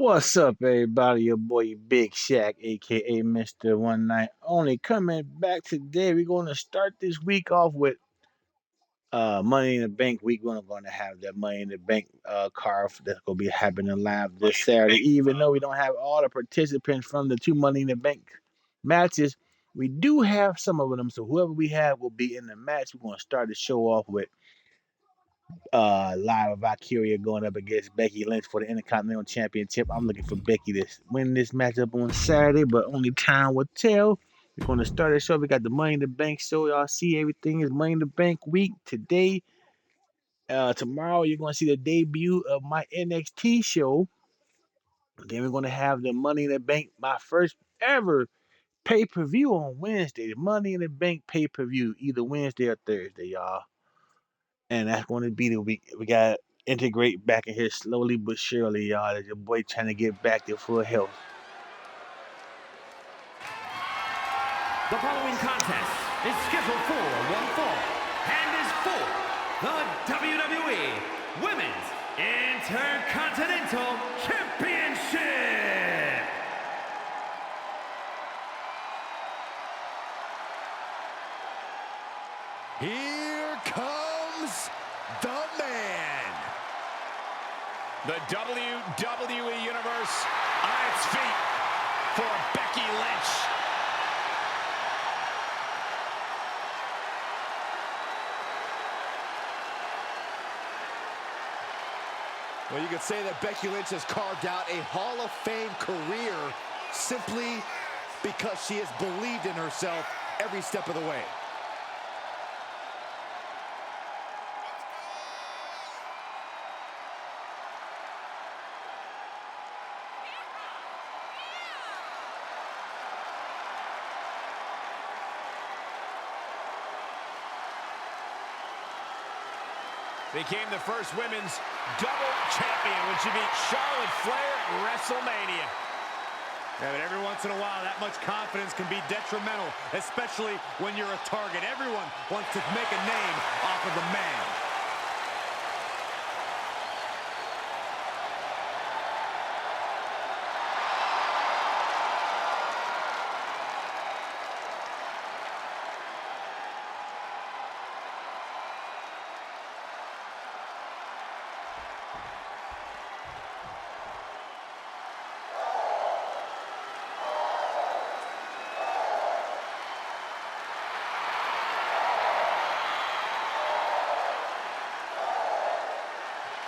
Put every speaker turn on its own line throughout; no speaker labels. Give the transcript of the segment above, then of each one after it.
What's up, everybody? Your boy Big Shaq, aka Mr. One Night Only, coming back today. We're going to start this week off with Money in the Bank week. We're going to have that Money in the Bank card that's going to be happening live this Saturday. Even though we don't have all the participants from the two Money in the Bank matches, we do have some of them. So whoever we have will be in the match. We're going to start the show off with Lyra Valkyria going up against Becky Lynch for the Intercontinental Championship. I'm looking for Becky to win this matchup on Saturday, but only time will tell. We're going to start the show. We got the Money in the Bank show. Y'all see everything is Money in the Bank week today. Tomorrow, you're going to see the debut of my NXT show. Then we're going to have the Money in the Bank, my first ever pay per view on Wednesday. The Money in the Bank pay per view, either Wednesday or Thursday, y'all. And that's going to be the week. We got to integrate back in here slowly but surely, y'all. As your boy trying to get back to full health.
The following contest is scheduled for one fall and is for the WWE Women's Intercontinental Championship.
Here comes the man.
The WWE Universe on its feet for Becky Lynch.
Well, you could say that Becky Lynch has carved out a Hall of Fame career simply because she has believed in herself every step of the way.
Became the first women's double champion when she beat Charlotte Flair at WrestleMania.
Yeah, but every once in a while, that much confidence can be detrimental, especially when you're a target. Everyone wants to make a name off of the man.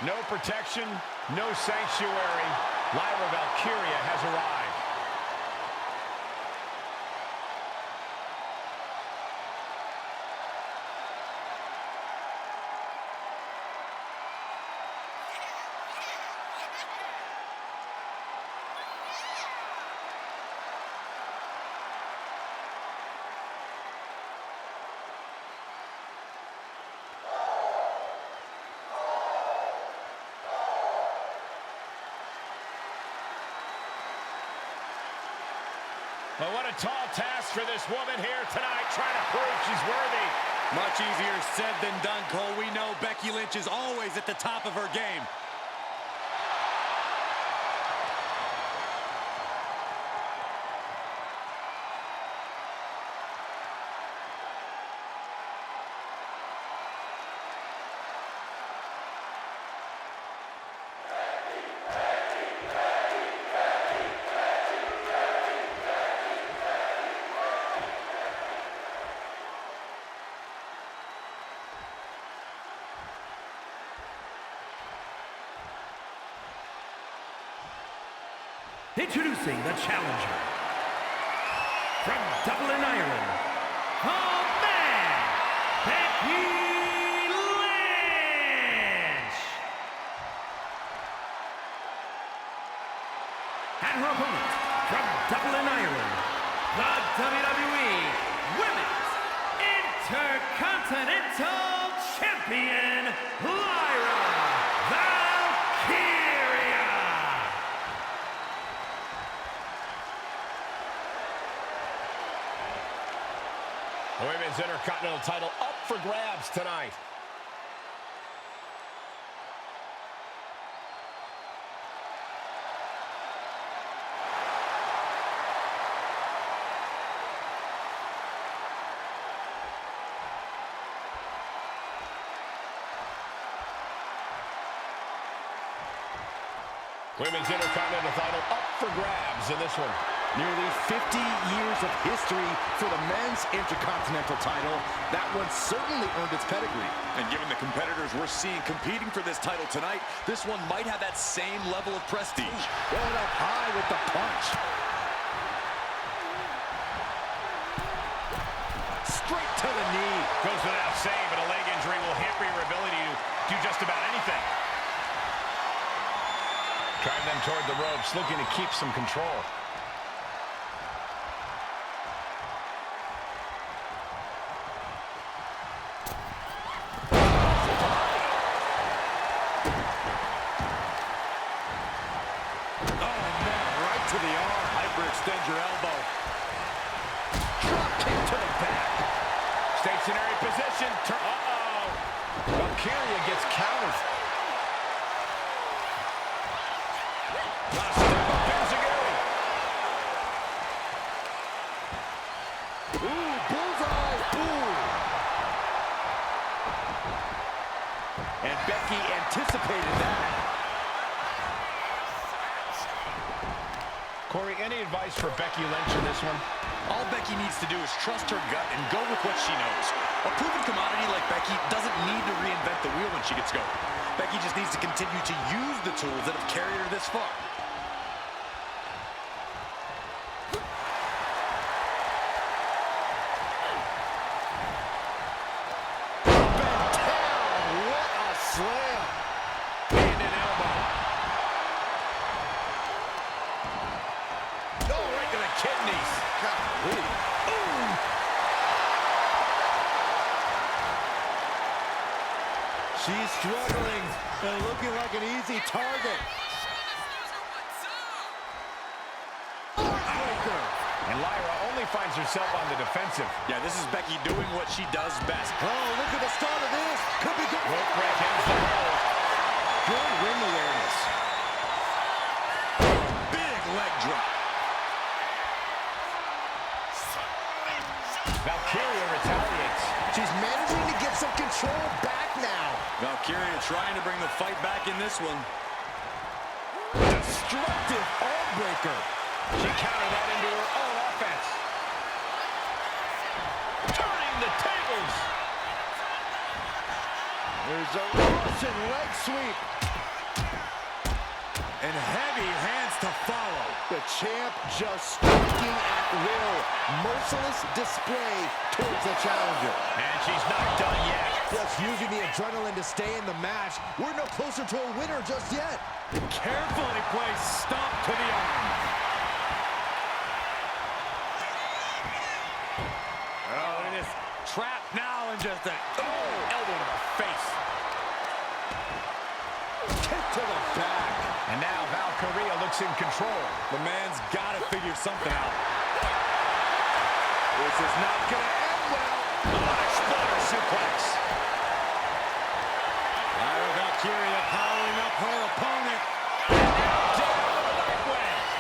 No protection, no sanctuary. Lyra Valkyria has arrived. But what a tall task for this woman here tonight, trying to prove she's worthy.
Much easier said than done, Cole. We know Becky Lynch is always at the top of her game.
Introducing the challenger from Dublin, Ireland, the man, Becky Lynch. And her opponent from Dublin, Ireland, the WWE Women's Intercontinental Champion, Lyra Valkyria.
The Women's Intercontinental title up for grabs tonight. Women's Intercontinental title up for grabs in this one.
Nearly 50 years of history for the men's Intercontinental title. That one certainly earned its pedigree. And given the competitors we're seeing competing for this title tonight, this one might have that same level of prestige. Going up high with the punch. Straight to the knee.
Goes without saying, but a leg injury will hamper your ability to do just about anything. Drive them toward the ropes, looking to keep some control.
To the arm. Hyperextend your elbow. Drop kick to the back.
Stationary position. Uh-oh. Valkyria gets countered. Last step of Enziguri.
Ooh, bullseye. Ooh. And Becky anticipated that.
Corey, any advice for Becky Lynch in this one?
All Becky needs to do is trust her gut and go with what she knows. A proven commodity like Becky doesn't need to reinvent the wheel when she gets going. Becky just needs to continue to use the tools that have carried her this far. Bent down. What a slam.
Hand and elbow. Oh, right to the kidneys.
Golly. Ooh. She's struggling and looking like an easy target. Heartbreaker.
And Lyra only finds herself on the defensive.
Yeah, this is Becky doing what she does best. Oh, look at the start of this. Could be good.
Rope break ends the hold.
Good ring awareness. Big leg drop.
Valkyria retaliates.
She's managing to get some control back now. Valkyria trying to bring the fight back in this one. Destructive arm breaker.
She countered that into her own offense. Turning the tables.
There's a Russian leg sweep. And heavy hands to follow. The champ just striking at will. Merciless display towards the challenger.
And she's not done yet.
Just using the adrenaline to stay in the match. We're no closer to a winner just yet. Carefully placed stomp to the arm. Oh, look at this. Trap now and just a elbow to the face. Kick to the back.
And now Valkyria looks in control.
The man's got to figure something out. This is not going to end well.
Exploder suplex.
Lyra Valkyria powering up her opponent.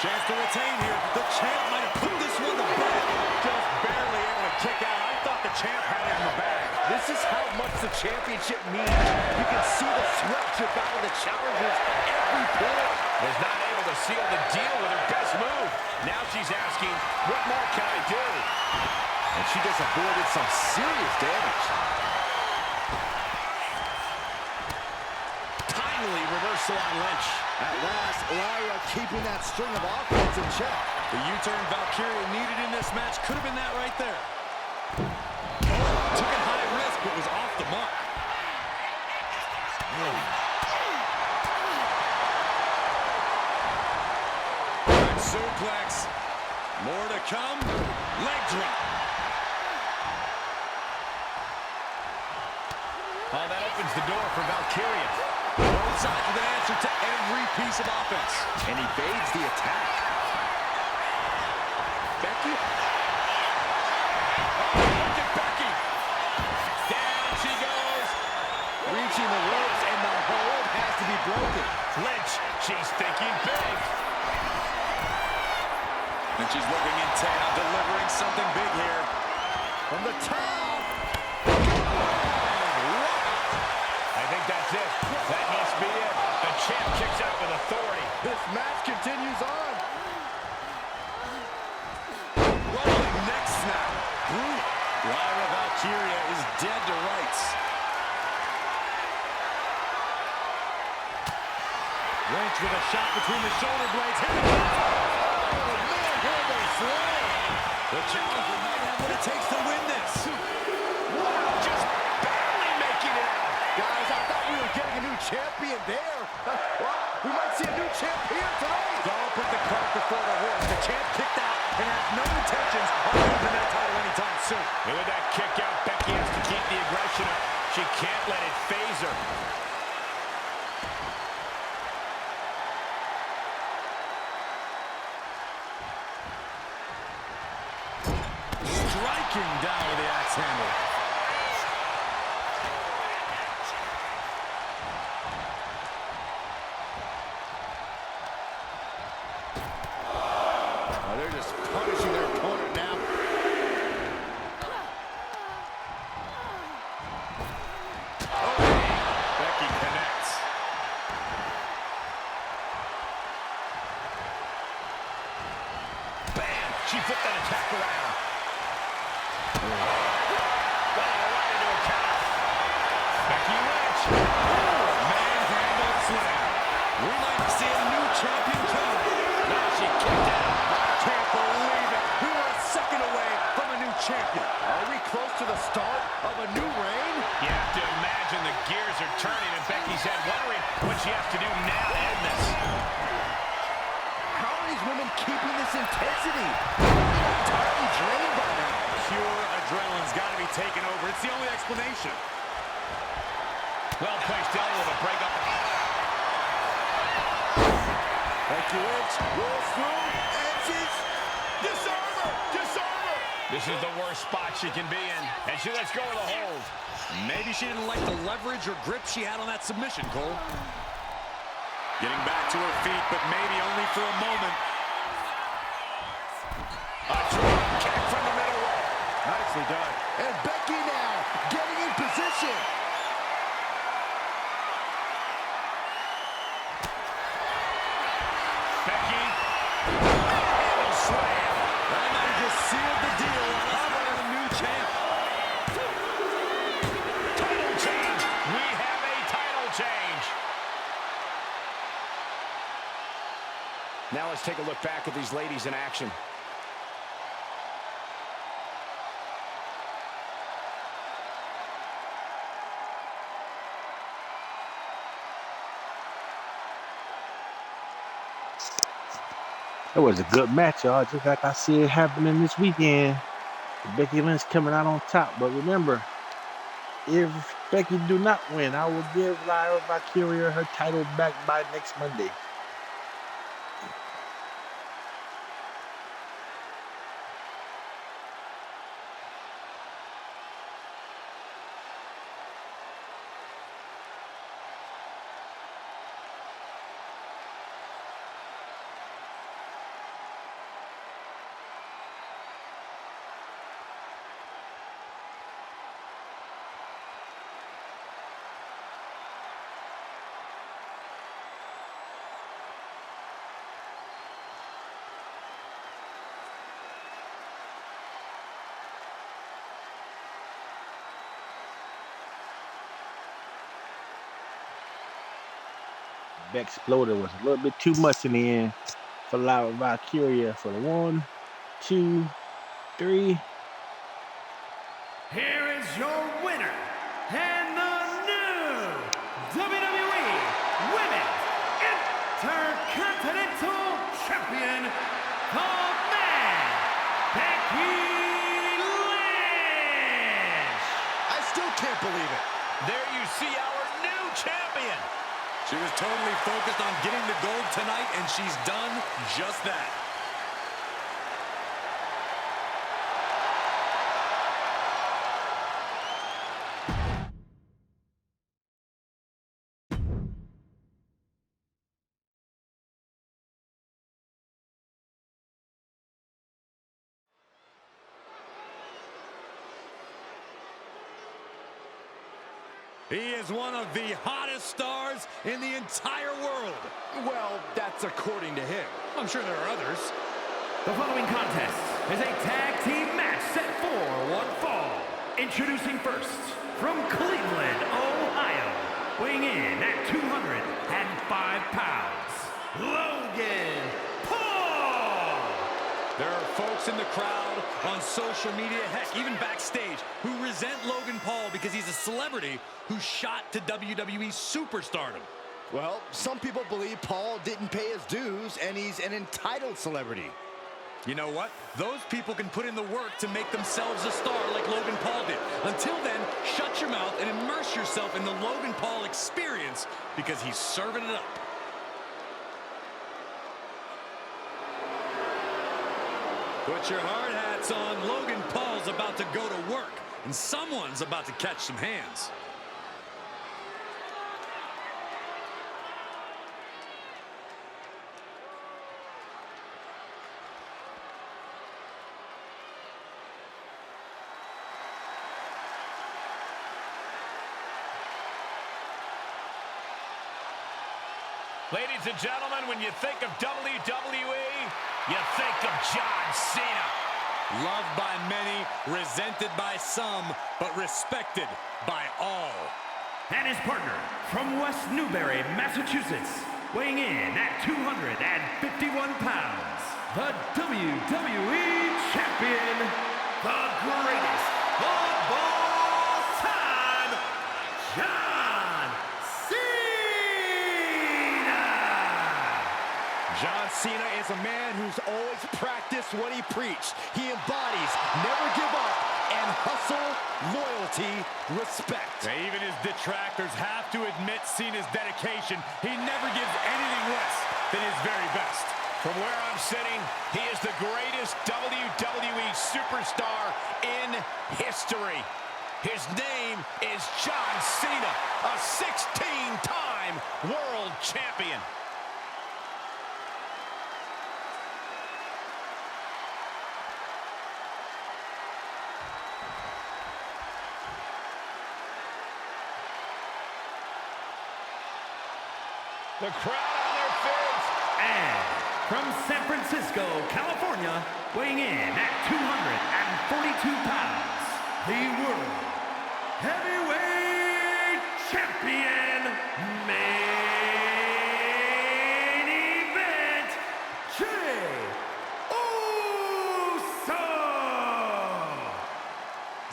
Chance to retain here. The champ might have put this one to bed. Just barely able to kick out. I thought the champ had it in the bag. This is how much the championship means. You can see the sweat drip out of the challengers every point.
Was not able to seal the deal with her best move. Now she's asking, what more can I do?
And she just avoided some serious damage.
Timely reversal on Lynch.
At last, Lyra keeping that string of offense in check. The U-turn Valkyria needed in this match could have been that right there. Took a high risk, but was off the mark. Suplex. More to come. Leg drop.
Oh, that opens the door for Valkyria.
Both sides with an answer to every piece of offense. And evades the attack. Becky.
Oh, look at Becky. Down she goes.
Reaching the ropes, and the hold has to be broken.
Lynch, she's thinking big.
And she's looking intent on delivering something big here. From the top.
I think that's it. That must be it. The champ kicks out with authority.
This match continues on.
Rolling neck snap. Brutal. Lyra Valkyria is dead to rights. Lynch with a shot between the shoulder blades. Hit it.
Oh, man, slam.
The challenger might have what it takes to win this.
Wow, just barely making it out.
Guys, I thought we were getting a new champion there. Well, we might see a new champ here tonight.
Don't put the cart before the horse. The champ kicked out and has no intentions of losing that title anytime soon.
And with that kick out, Becky has to keep the aggression up. She can't let it phase her.
Striking down with the axe handle.
Oh, they're just punishing their opponent now.
Becky connects.
Bam! She flipped that attack around. Wow, right into a calf. Becky Lynch.
Manhandle slam. We might see a new champion coming.
Now she kicked out.
Can't believe it. We were a second away from a new champion.
Are we close to the start of a new reign?
You have to imagine the gears are turning in Becky's head, wondering what she has to do now to end this.
How are these women keeping this intensity? They're entirely drained by now.
Pure adrenaline's got to be taken over. It's the only explanation.
Well placed elbow to break up.
Becky Lynch rolls through, and she's disarm her! Disarm her!
This is the worst spot she can be in, and she lets go of the hold.
Maybe she didn't like the leverage or grip she had on that submission, Cole. Getting back to her feet, but maybe only for a moment.
A drop kick from the middle rope.
Nicely done. And Becky now getting in position.
Becky. Handle slam.
That might have just sealed the deal. How about a new champ?
Title change. We have a title change. Now let's take a look back at these ladies in action.
It was a good match, y'all. Just like I see it happening this weekend. Becky Lynch coming out on top. But remember, if Becky do not win, I will give Lyra Valkyria her title back by next Monday. Beck Exploder was a little bit too much in the end for Lyra Valkyria for the 1, 2, 3.
Here is your winner, and the new WWE Women's Intercontinental Champion, the man, Becky Lynch.
I still can't believe it.
There you see our new champion.
She was totally focused on getting the gold tonight, and she's done just that. He is one of the hottest stars in the entire world.
Well, that's according to him.
I'm sure there are others.
The following contest is a tag team match set for one fall. Introducing first, from Cleveland, Ohio, weighing in at 205 pounds, Logan Paul!
There are folks in the crowd, on social media, heck, even backstage, who resent Logan Paul because he's a celebrity who shot to WWE superstardom.
Well, some people believe Paul didn't pay his dues and he's an entitled celebrity.
You know what? Those people can put in the work to make themselves a star like Logan Paul did. Until then, shut your mouth and immerse yourself in the Logan Paul experience because he's serving it up. Put your hard hats on. Logan Paul's about to go to work, and someone's about to catch some hands.
Ladies and gentlemen, when you think of WWE, you think of John Cena.
Loved by many, resented by some, but respected by all.
And his partner from West Newbury, Massachusetts, weighing in at 251 pounds, the WWE Champion, the greatest of all time, John Cena!
John Cena is a man who's always practiced what he preached. He embodies never give up and hustle, loyalty, respect.
Even his detractors have to admit Cena's dedication. He never gives anything less than his very best.
From where I'm sitting, he is the greatest WWE superstar in history. His name is John Cena, a 16-time world champion. The crowd on their feet.
And from San Francisco, California, weighing in at 242 pounds, the World Heavyweight Champion, main event, Jey Uso!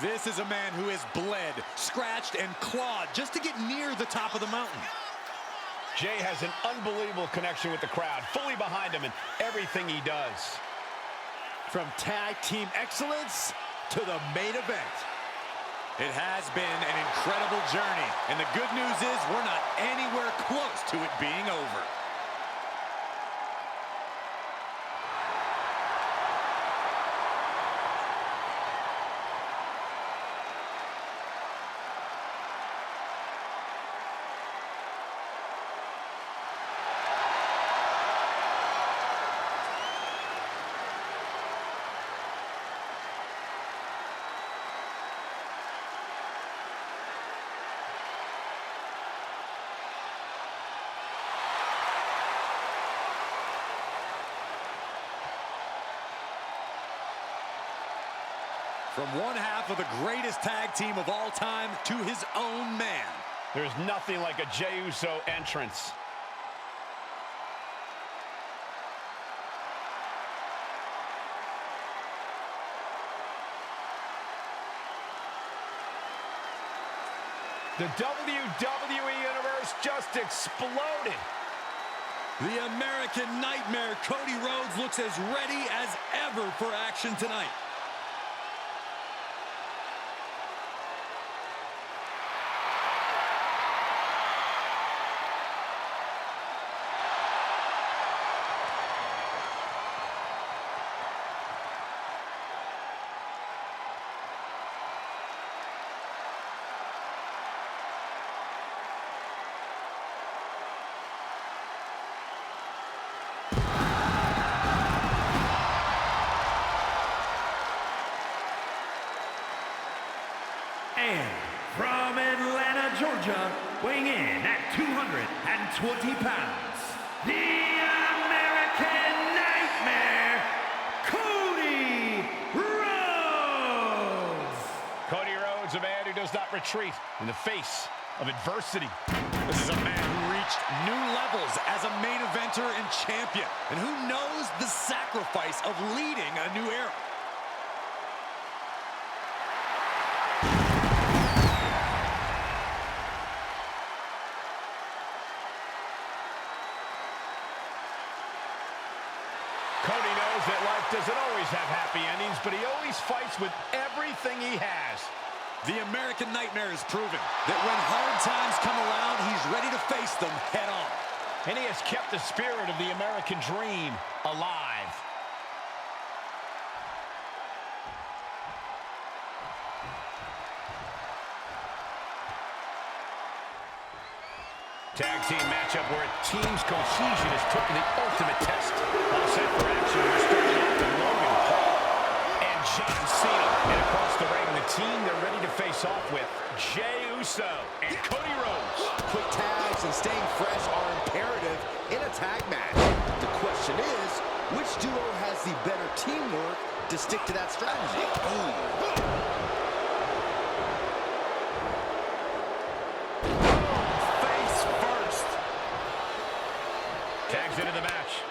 This is a man who has bled, scratched, and clawed just to get near the top of the mountain.
Jey has an unbelievable connection with the crowd, fully behind him in everything he does.
From tag team excellence to the main event.
It has been an incredible journey, and the good news is we're not anywhere close to it being over. From one half of the greatest tag team of all time to his own man.
There's nothing like a Jey Uso entrance. The WWE Universe just exploded.
The American Nightmare, Cody Rhodes, looks as ready as ever for action tonight.
weighing in at 220 pounds, the American Nightmare, Cody Rhodes!
Cody Rhodes, a man who does not retreat in the face of adversity.
This is a man who reached new levels as a main eventer and champion, and who knows the sacrifice of leading a new era.
Cody knows that life doesn't always have happy endings, but he always fights with everything he has.
The American Nightmare has proven that when hard times come around, he's ready to face them head on.
And he has kept the spirit of the American dream alive. Tag team matchup where a team's cohesion is put to the ultimate test. All set for action. We're starting off with Logan Paul and John Cena. And across the ring, the team they're ready to face off with, Jey Uso and Cody Rhodes.
Quick tags and staying fresh are imperative in a tag match. The question is, which duo has the better teamwork to stick to that strategy?
Face first. Tags into the match.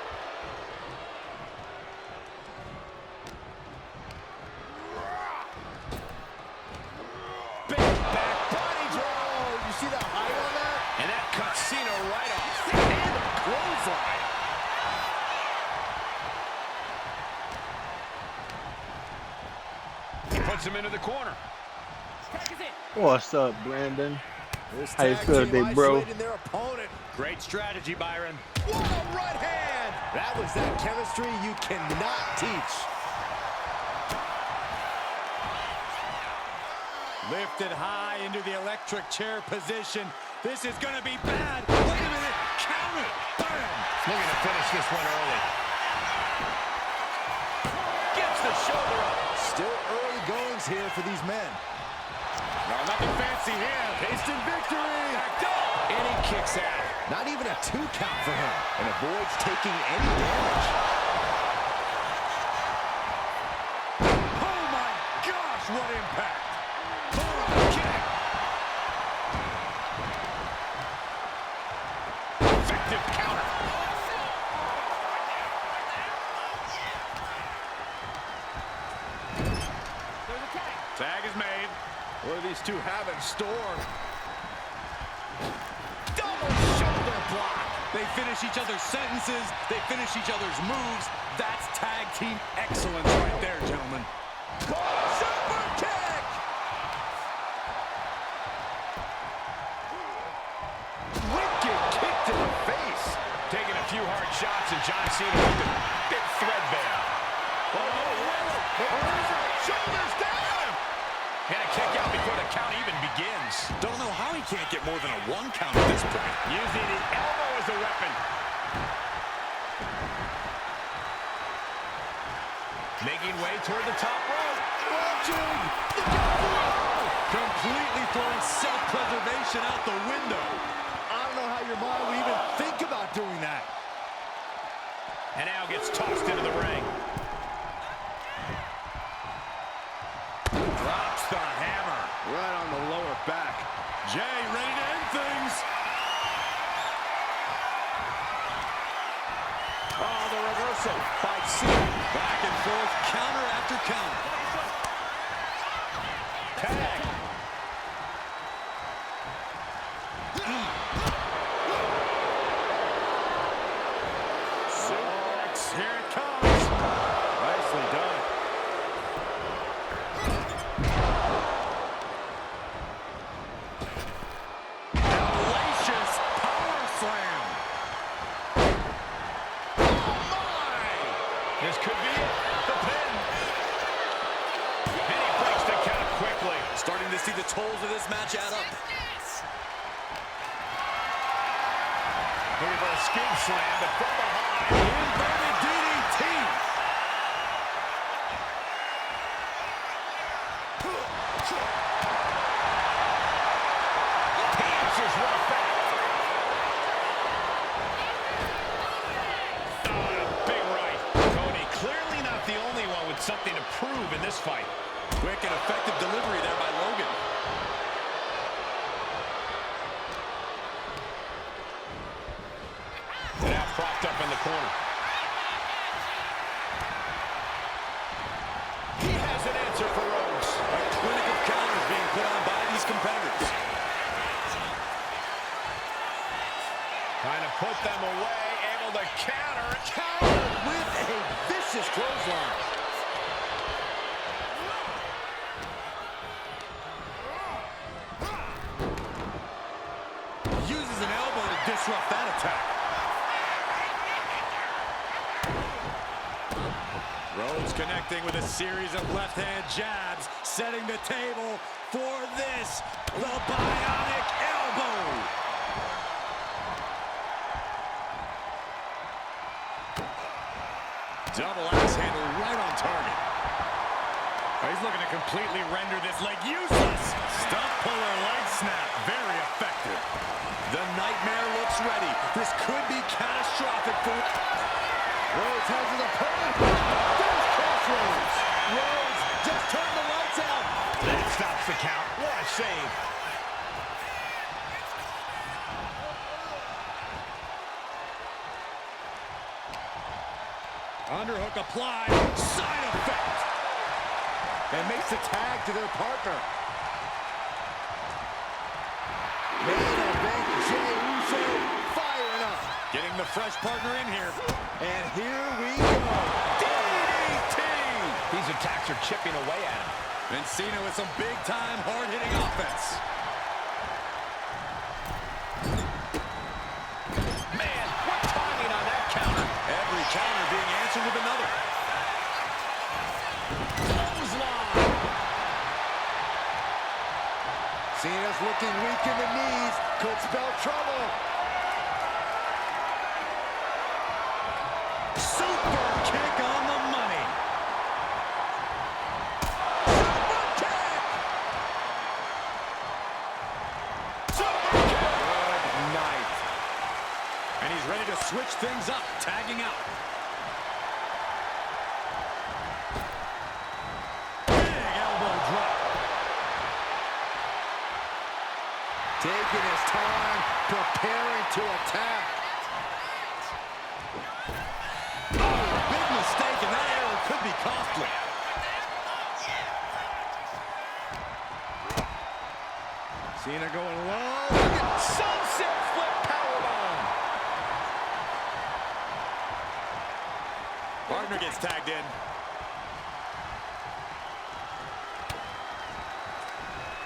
Big back body drop.
You see that height on that?
And that cuts Cena right off. And a clothesline. He puts him into the corner.
What's up, Brandon?
This
How you
tag
feel
team
today, bro?
isolating their opponent.
Great strategy, Byron.
What a right hand! That was that chemistry you cannot teach.
Lifted high into the electric chair position. This is going to be bad. Wait a minute. Count it. Bam.
Looking to finish this one early. Gets the shoulder up.
Still early goings here for these men.
No, nothing fancy here. Instant victory.
And he kicks out. Not even a 2 count for him. And avoids taking any damage.
Oh, my gosh. What impact. Boom. Kick.
Effective counter.
Tag is made. What do these two have in store? Double shoulder block. They finish each other's sentences. They finish each other's moves. That's tag team excellence right there, gentlemen. Super kick!
Wicked kick to the face. Taking a few hard shots, and John Cena looked a bit threadbare.
Shoulders down!
And a kick out before the count even begins.
Don't know how he can't get more than a 1 count at this point.
Using the elbow as a weapon. Making way toward the top rope.
Launching! Completely throwing self-preservation out the window.
I don't know how your mind would even think about doing that.
And now gets tossed into the ring.
Drops the hammer.
Right on the lower back.
Jey ready to end things.
Oh, the reversal by Cena.
Back and forth, counter after counter.
Tag.
Suplex, here it comes.
Nicely done.
Hellacious power slam. Oh, my!
This could be it. The pin. And he breaks the count quickly.
Starting to see the tolls of this match add up.
The reverse skin slam, but from behind.
Inverted DDT.
He answers with a this fight.
Quick and effective delivery there by Logan.
Now propped up in the corner. He has an answer for Rhodes.
A clinic of counters being put on by these competitors.
Trying to put them away, able to counter.
Counter with a vicious clothesline.
Uses an elbow to disrupt that attack. Rhodes connecting with a series of left-hand jabs, setting the table for this, the bionic elbow. Double axe handle right on target. He's looking to completely render this leg useless. Stump puller leg snap, very effective. The Nightmare looks ready. This could be catastrophic for
Rhodes has his opponent. There's Crossroads. Rhodes just turned the lights out.
That stops the count. What a save.
underhook applied. Side effect.
And makes the tag to their partner. Main event, Jey Uso firing up.
Getting the fresh partner in here.
And here we go.
DDT!
These attacks are chipping away at him.
And Cena with some big-time, hard-hitting offense.
Man, what timing on that counter.
Every counter being answered with another. Clothesline!
Cena's looking weak in the knees. Could spell trouble.
Super kick on the money. Super kick!
Good night.
And he's ready to switch things up, tagging out. Big elbow drop.
Taking his time, preparing to attack.
Big mistake, and that error could be costly. Cena going low.
Sunset flip powerbomb.
Partner gets tagged in.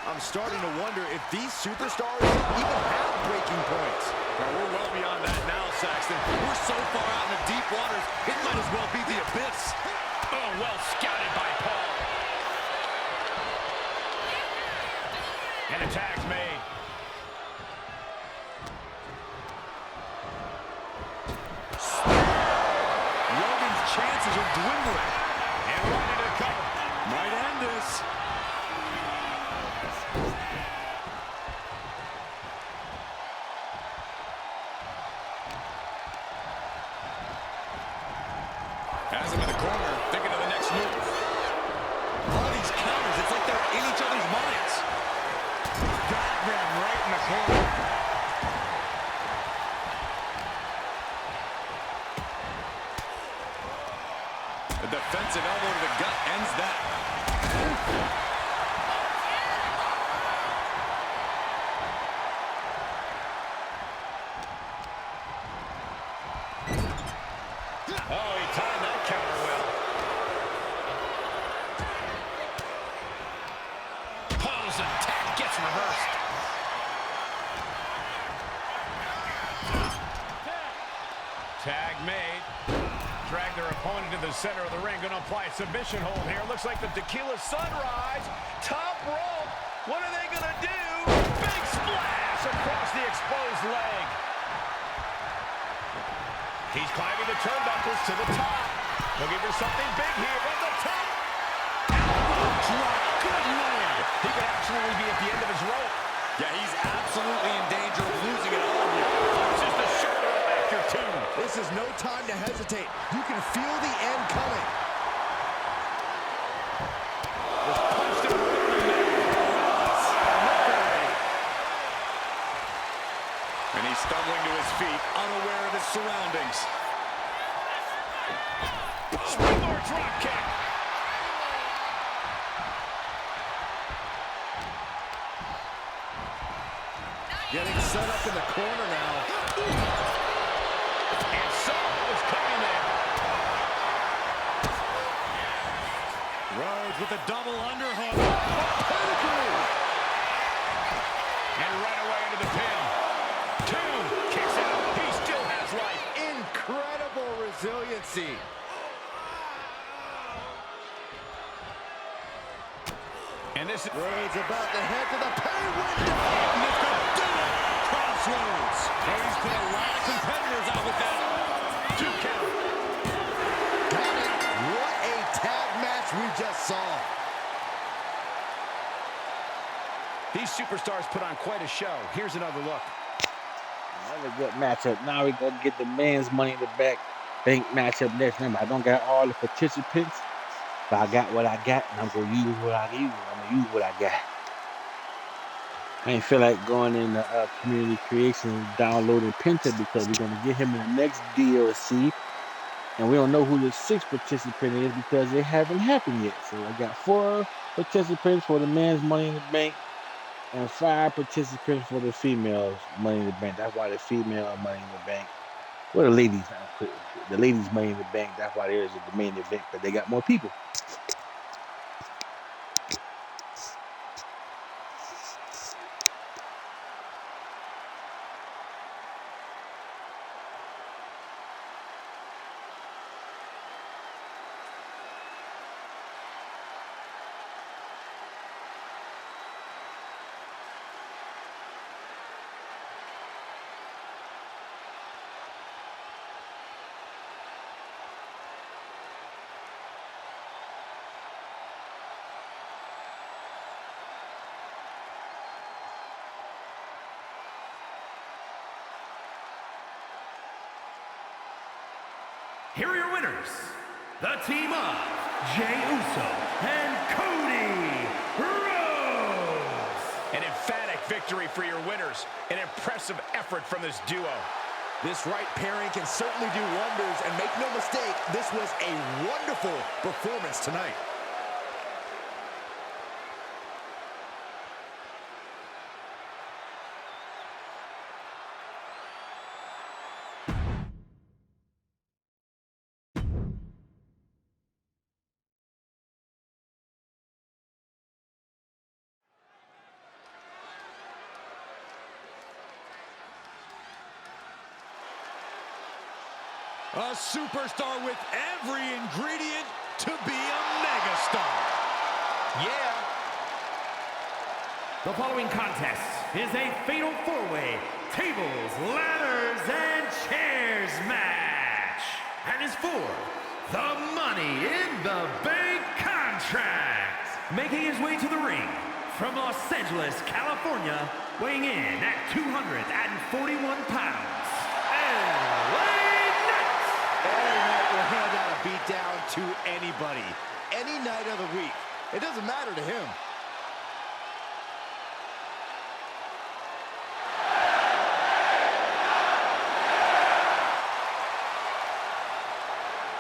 I'm starting to wonder if these superstars even have breaking points.
Well, we're well beyond that now, Saxton. We're so far out in the deep waters, it might as well be the abyss.
Oh, well scouted by Paul. And a tag's made.
Logan's chances are dwindling.
And right into the cover.
Might end this. Has him in the corner, thinking of the next move. All these counters, it's like they're in each other's minds.
Got them right in the corner.
The defensive elbow to the gut ends that.
Oh, he timed that counter well. Pose attack gets reversed. Tag made. Drag their opponent to the center of the ring. Going to apply a submission hold here. Looks like the Tequila Sunrise. Top rope. What are they going to do? Big splash across the exposed leg. He's climbing the turnbuckles to the top. Looking for something big here at the top. Elbow drop. Good land. He could absolutely be at the end of his rope.
Yeah, he's absolutely in danger of losing it all here.
Just a shoulder after two.
This is no time to hesitate. You can feel the end coming.
Stumbling to his feet, unaware of his surroundings. Springboard drop kick.
Getting set up in the corner now.
And someone was coming there.
Rhodes with a double underhook.
And right away into the pin. 2 kicks out. He still has life.
Incredible resiliency.
And this is
Rhodes about to head to the pay window.
Crossroads.
Oh, he's put a lot of competitors out with that. 2 count.
Got it. What a tag match we just saw.
These superstars put on quite a show. Here's another look.
Another good matchup. Now we're going to get the men's Money in the Bank matchup next. Remember, I don't got all the participants, but I got what I got, and I'm going to use what I use. I'm going to use what I got. I ain't feel like going in the community creation and downloading Penta because we're going to get him in the next DLC. And we don't know who the 6th participant is because it haven't happened yet. So I got 4 participants for the men's Money in the Bank and 5 participants for the females Money in the Bank. That's why the female Money in the Bank. Well, the ladies Money in the Bank. That's why there is the main event, but they got more people.
Here are your winners, the team of Jey Uso and Cody Rhodes.
An emphatic victory for your winners. An impressive effort from this duo.
This right pairing can certainly do wonders, and make no mistake, this was a wonderful performance tonight.
A superstar with every ingredient to be a megastar.
Yeah.
The following contest is a fatal 4-way tables, ladders, and chairs match. And is for the Money in the Bank contract. Making his way to the ring from Los Angeles, California, weighing in at 241 pounds,
LA Knight will hand out a beat down to anybody, any night of the week. It doesn't matter to him.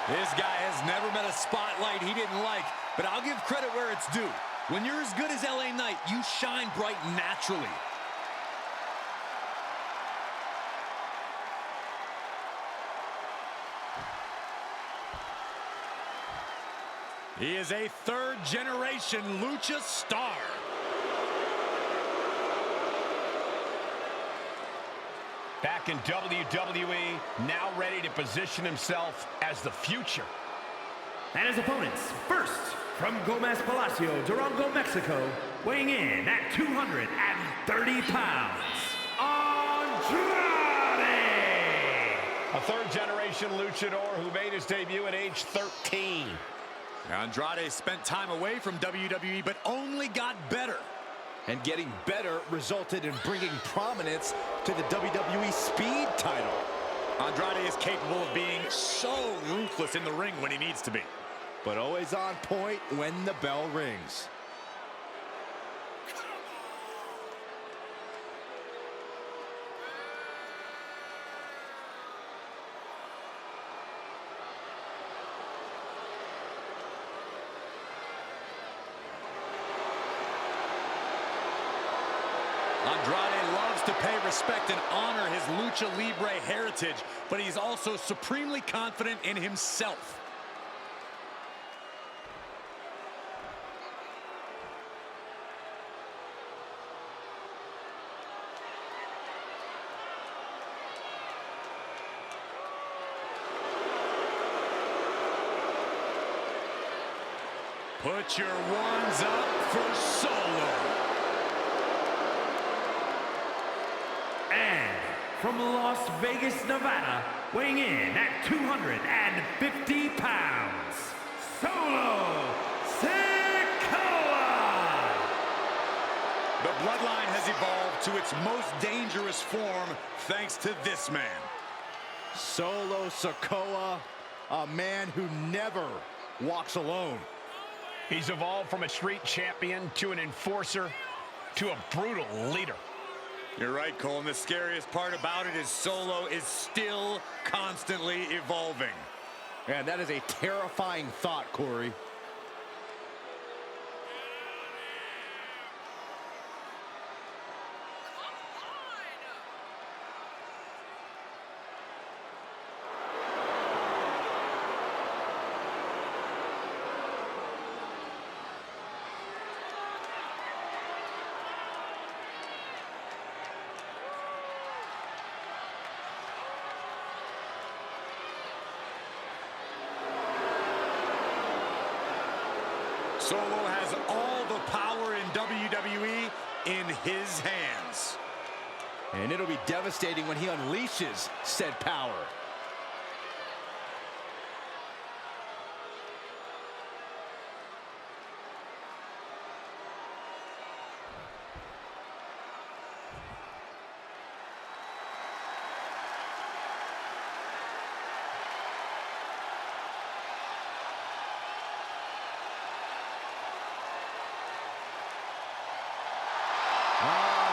This guy has never met a spotlight he didn't like, but I'll give credit where it's due. When you're as good as LA Knight, you shine bright naturally. He is a third-generation Lucha star.
Back in WWE, now ready to position himself as the future.
And his opponents, first, from Gomez Palacio, Durango, Mexico, weighing in at 230 pounds, Andrade!
A third-generation luchador who made his debut at age 13.
Andrade spent time away from WWE, but only got better.
And getting better resulted in bringing prominence to the WWE Speed title.
Andrade is capable of being so ruthless in the ring when he needs to be.
But always on point when the bell rings.
wants to pay respect and honor his Lucha Libre heritage, but he's also supremely confident in himself. Put your ones up for Solo.
And from Las Vegas, Nevada, weighing in at 250 pounds, Solo Sikoa!
The bloodline has evolved to its most dangerous form thanks to this man. Solo Sikoa, a man who never walks alone.
He's evolved from a street champion to an enforcer to a brutal leader.
You're right, Cole, and the scariest part about it is Solo is still constantly evolving.
And that is a terrifying thought, Corey.
Solo has all the power in WWE in his hands.
And it'll be devastating when he unleashes said power.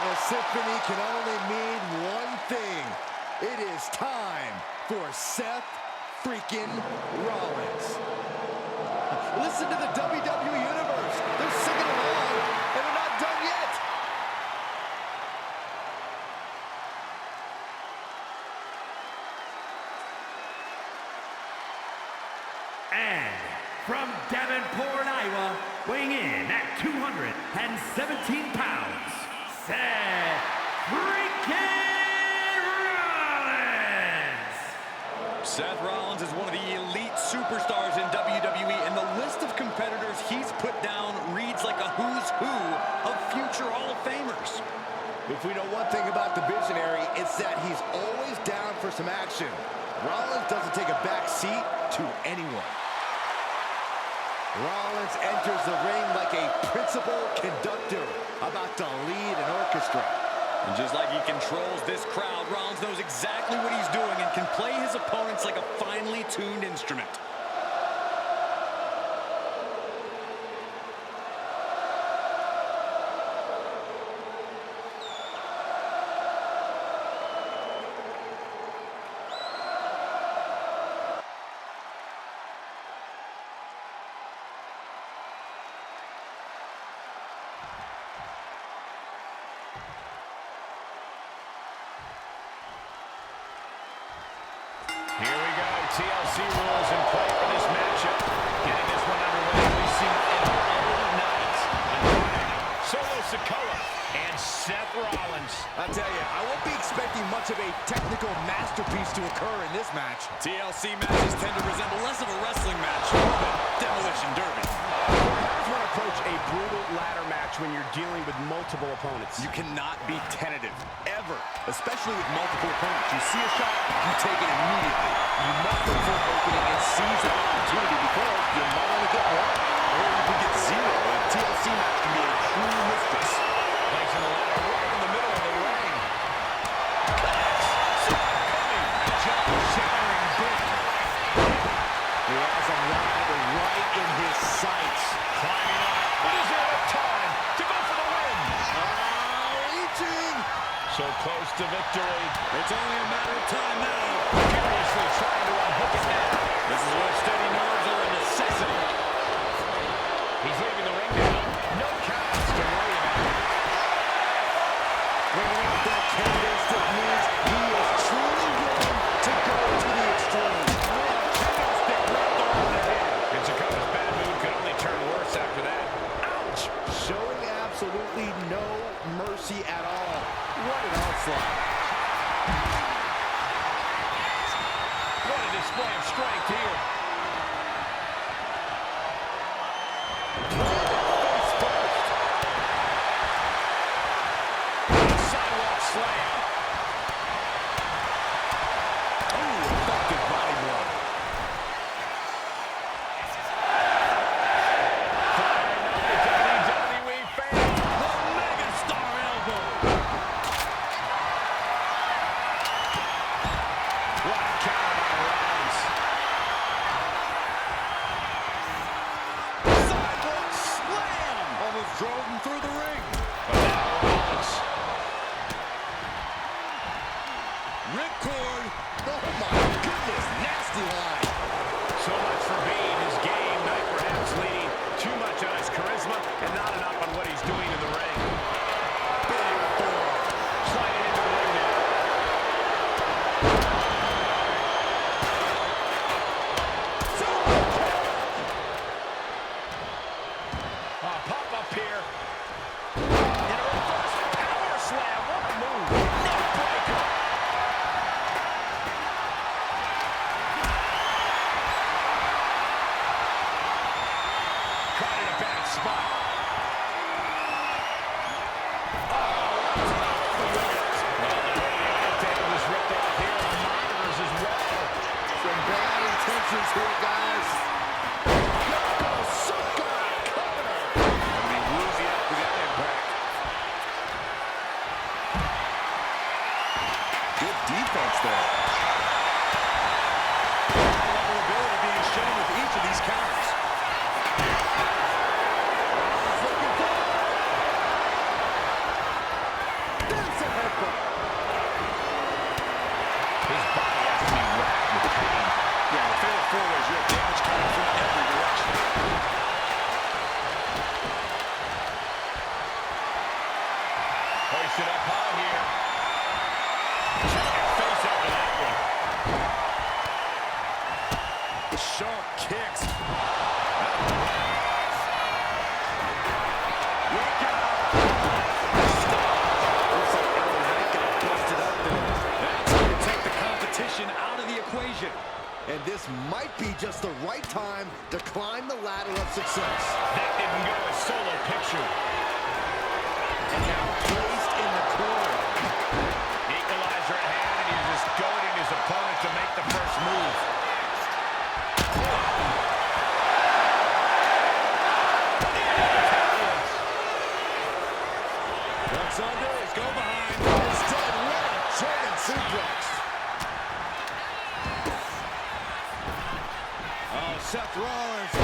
The symphony can only mean one thing. It is time for Seth freaking Rollins. Listen to the WWE Universe. They're singing along, and they're not done yet.
And from Davenport, Iowa, weighing in at 217 pounds, Seth freaking Rollins!
Seth Rollins is one of the elite superstars in WWE, and the list of competitors he's put down reads like a who's who of future Hall of Famers.
If we know one thing about the Visionary, it's that he's always down for some action. Rollins doesn't take a back seat to anyone. Rollins enters the ring like a principal conductor about to lead an orchestra.
And just like he controls this crowd, Rollins knows exactly what he's doing and can play his opponents like a finely tuned instrument.
Here we go. TLC rules in play for this matchup. Getting this one underway, we've seen it all night. Solo Sikoa and Seth Rollins.
I'll tell you, I won't be expecting much of a technical masterpiece to occur in this match.
TLC matches tend to resemble less of a wrestling match than Demolition Derby.
How does one approach a brutal ladder match when you're dealing with multiple opponents?
You cannot be tentative, ever, especially with multiple opponents. You see a shot, you take it immediately. You must look for an opening and seize that opportunity because you might only get one, or you can get zero. A TLC match can be a true mistress.
Placing the ladder right in the middle of the ring.
Shattering big.
He has him right in his sights.
Climbing up, but is there enough time to go for the win?
Reaching.
So close to victory.
It's only a matter of time now.
Furiously trying to unhook it now.
This is where steady nerves are a necessity.
He's leaving the ring now. No counts to worry about.
Bringing out that drove him through the ring. Ripcord. Oh my goodness, nasty line.
So much for being his game. Knight perhaps leaning too much on his charisma and not enough on what he's doing in the ring. Big forearm. Sliding into the ring now. Pop up here. And a reverse power slam. What a move. Neck breaker. Caught in a bad spot. Was ripped off here on the monitors as well.
Some bad intentions here, guys. Good defense there. Level ability being shown with each of these counters. Looking for it. There's a headbutt.
His body has to be racked with pain.
Yeah, the fatal four ways, you have damage coming from every direction.
Hoisted up high here. Giant face over that one.
Sharp kicks.
Look out. Looks like LA Knight got busted up there. That's going to take the competition out of the equation. And this might be just the right time to climb the ladder of success.
That didn't go as solo picture.
And now placed in the corner.
Equalizer at hand, and he's just goading his opponent to make the first move.
Ducks under, he's go behind. Instead, what a German suplex. Oh, Seth Rollins.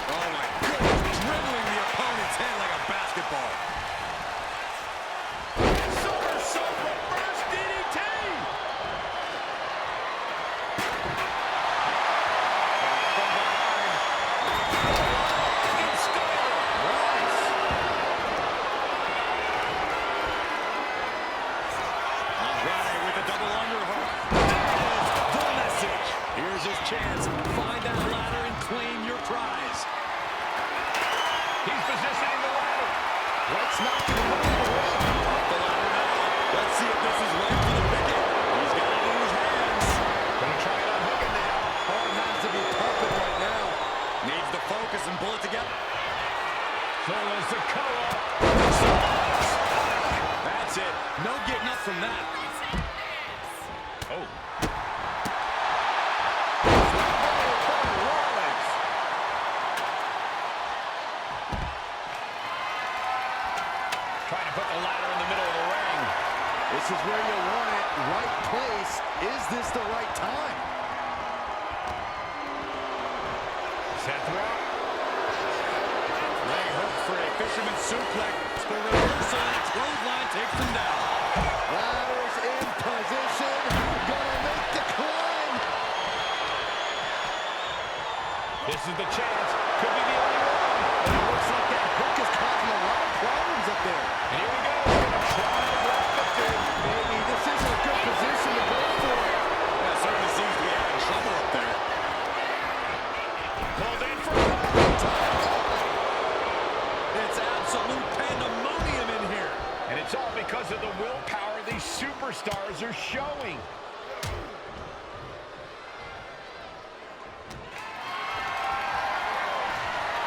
Oh my goodness, dribbling the opponent's head like a basketball.
Somersault reverse DDT! From behind. In style. Nice.
Andrade with a double underhook. There's the message. Here's his chance. Find that ladder and claim your prize.
He's positioning the ladder.
Let's not get him away. Off the ladder now. Let's see if this is right for the picket. He's got it in his hands.
Gonna try it on hooking now.
Heart has to be pumping right now. Needs to focus and pull it together.
Solo's the cover.
That's it. No getting up from that.
Oh.
Rollins.
Trying to put the ladder in the middle of the ring.
This is where you want it. Right place. Is this the right time?
Seth Rollins.
Leg hook for a fisherman suplex. The reversal. Clothesline takes him down. Ladder's in position. Gonna make the climb.
This is the chance. Could be the only one.
And it looks like that hook is causing a lot of problems up there.
And here we go. Gonna try to block the thing.
Maybe this isn't a good position to go for it. Yeah, it certainly seems to be having trouble up there.
Pulled in for a
It's absolute pandemonium in here.
And it's all because of the willpower these superstars are showing.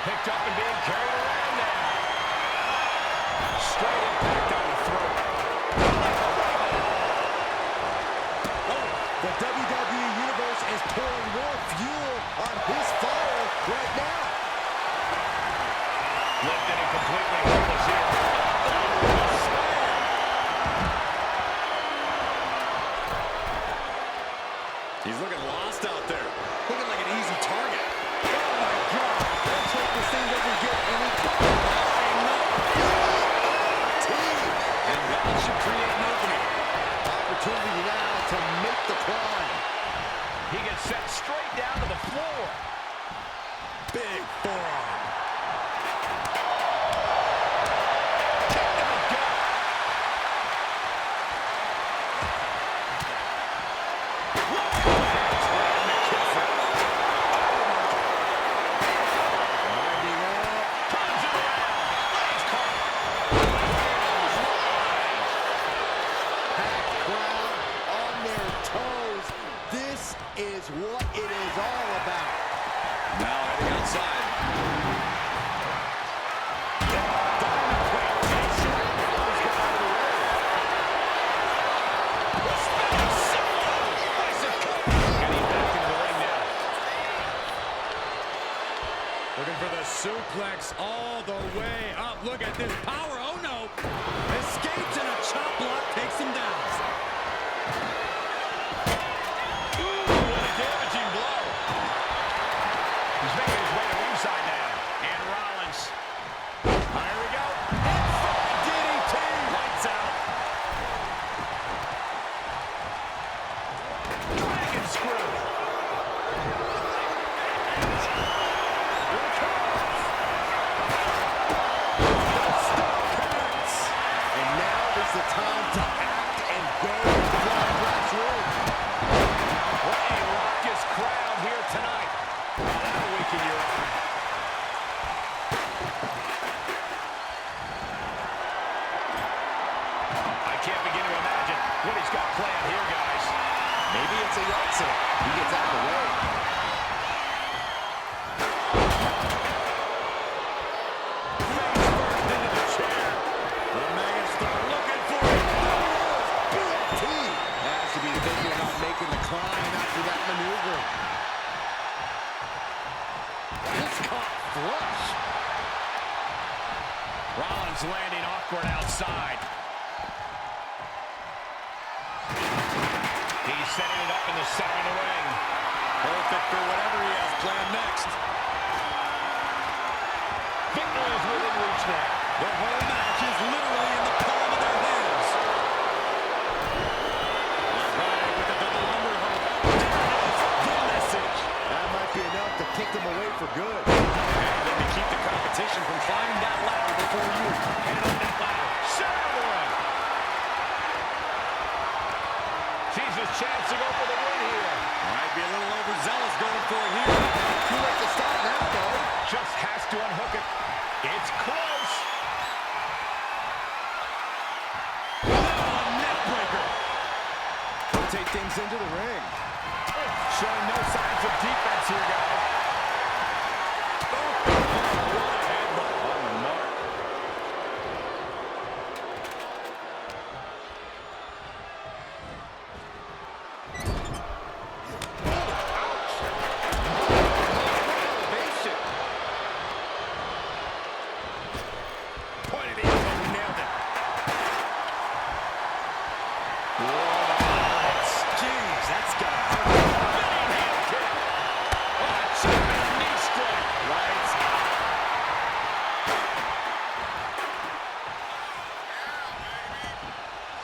Picked up and being carried around now. Straight impact on the throat.
Oh, the WWE Universe is pouring more fuel on his fire right now.
Lifted and completely helpless here.
He's looking lost out there. Looking like an easy target. Oh, my God. Let's hope this thing doesn't get any and that should create an opening. Opportunity now to make the climb.
He gets set straight down to the floor.
Big forearm.
Is what it is all about.
Now heading outside.
Looking for the suplex all the way up. Look at this power. Oh no. Escapes and a chop block takes him down.
The time to act and go to the grassroots.
What a raucous crowd here tonight. That'll weaken your arm. I can't begin to imagine what he's got planned here, guys.
Maybe it's a yard sale. He gets out of the way.
Rollins landing awkward outside. He's setting it up in the center of the ring.
Perfect for whatever he has planned next.
Victory is within reach now.
The whole match is literally in the palm of their hands. Right with the double underhook. The message.
That might be enough to kick them away for good.
And then to keep the competition from climbing that ladder before you head up that ladder. Center of the ring. Sees his chance to go for the win here.
Might be a little overzealous going for it here.
Too late to stop now, though.
Just has to unhook it. It's close.
Oh, neck breaker.
Take things into the ring.
Showing no signs of defense here, guys.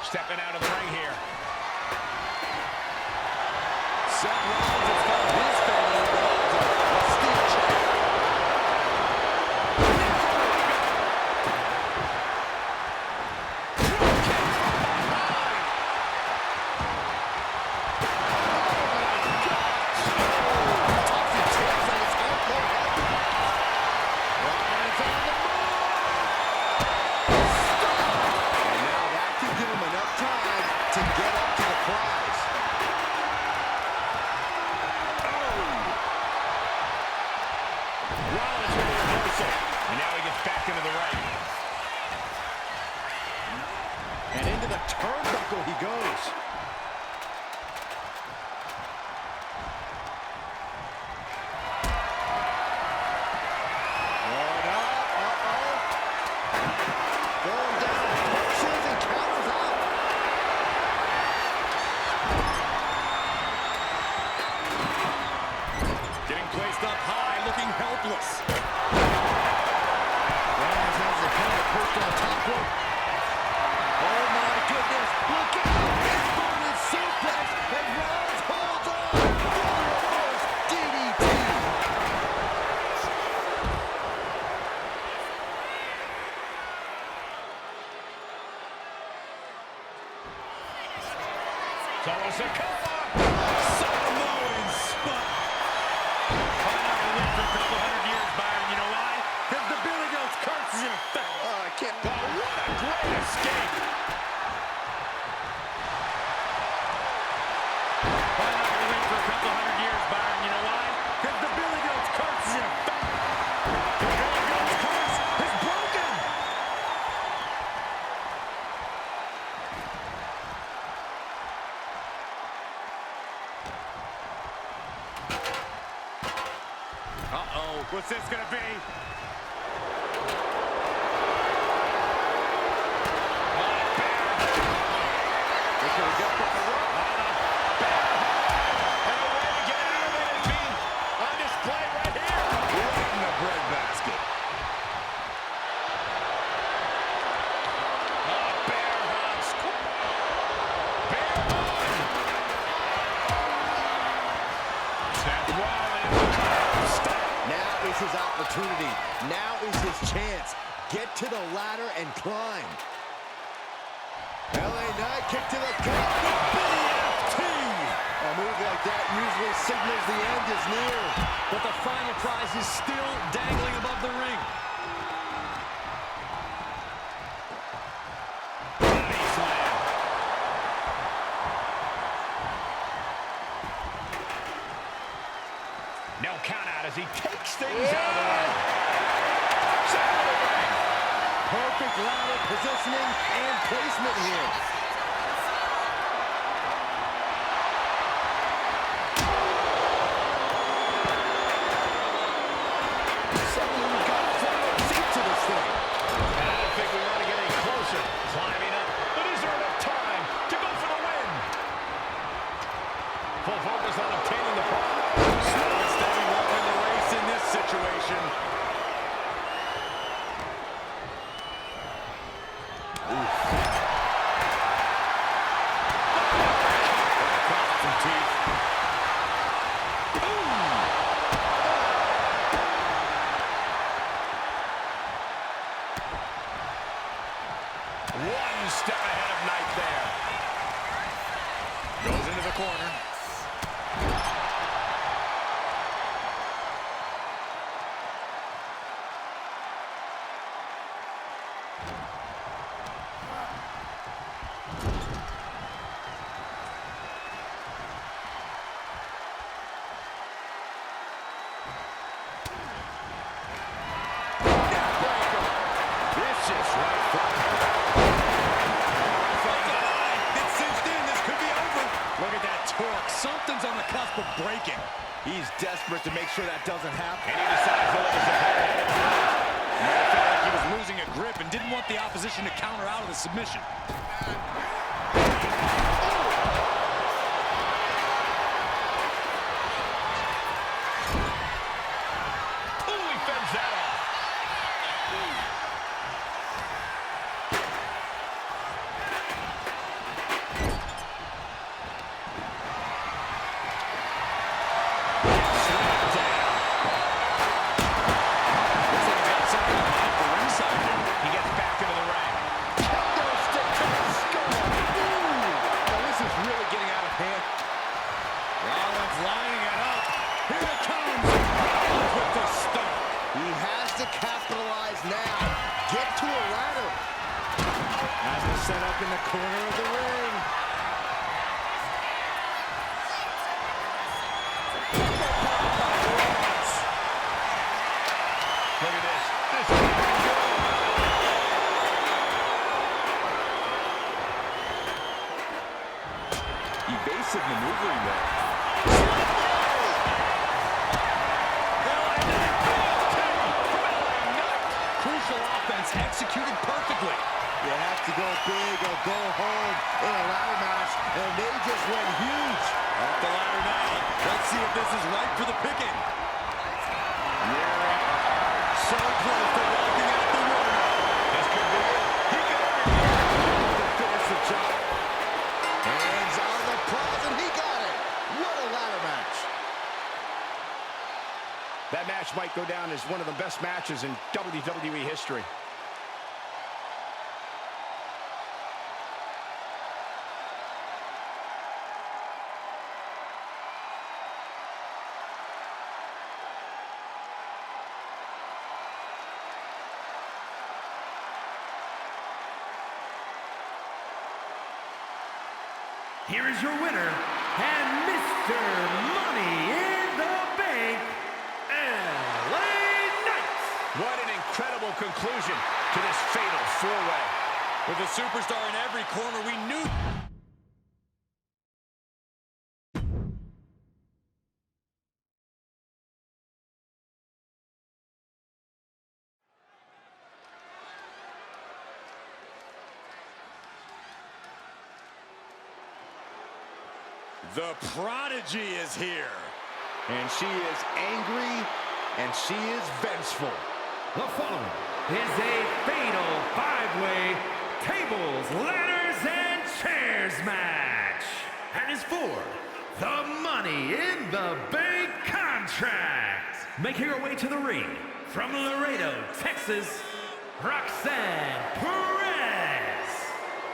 Stepping out of the ring here.
Seth Rollins has found his family a steel chair.
And now he gets back into the ring.
And into the turnbuckle he goes. Going up, going down, pushes and counters out.
Solo Sikoa.
Samoan spot.
Probably not going to win for a couple hundred years, Byron. You know why? Because the Billy Goat's curse is in effect.
I can't.
Oh, what a great escape.
Probably not going to win for a couple hundred years, Byron. You know why? Because the Billy Goat's curse is in effect. The Billy Goat's curse is broken. Uh-oh. What's this going to be?
His opportunity. Now is his chance. Get to the ladder and climb. LA Knight kick to the gut. The BFT. A move like that usually signals the end is near.
But the final prize is still dangling above the ring.
No count out as he takes things out of the ring.
Perfect ladder positioning and placement here. Someone got a front seat to this thing.
And I don't think we want to get any closer. Climbing up, but is there enough time to go for the win? Full focus on obtaining the point.
Slow and steady walking the race in this situation.
One step ahead of Knight there.
Goes into the corner.
Vicious right foot.
It's cinched in. This could be over. Look at that torque. Something's on the cusp of breaking.
He's desperate to make sure that doesn't happen.
And he decides to let his opponent hit it.
Might have felt like he was losing a grip and didn't want the opposition to counter out of the submission.
Ooh, he fends that off. He gets back into the ring.
This is really getting out of hand.
Rollins lining it up. Here it comes. Rollins with the stomp.
He has to capitalize now. Get to a ladder. Has it set up in the corner of the ring.
Look at this. This is
Evasive maneuvering there.
Crucial offense executed perfectly.
You have to go big or go home in a ladder match, and they just went huge.
Up the ladder now. Let's see if this is right for the picking. So close to walking out the winner.
This could be it. He could
Finish the job. Hands on the prize, and he got it. What a ladder match.
That match might go down as one of the best matches in WWE history.
here is your winner, and Mr. Money in the Bank, LA Knight.
What an incredible conclusion to this fatal four-way.
With a superstar in every corner, we knew...
The Prodigy is here.
And she is angry, and she is vengeful.
The following is a fatal five-way tables, ladders, and chairs match. And is for the Money in the Bank contract. Making her way to the ring from Laredo, Texas, Roxanne Perez.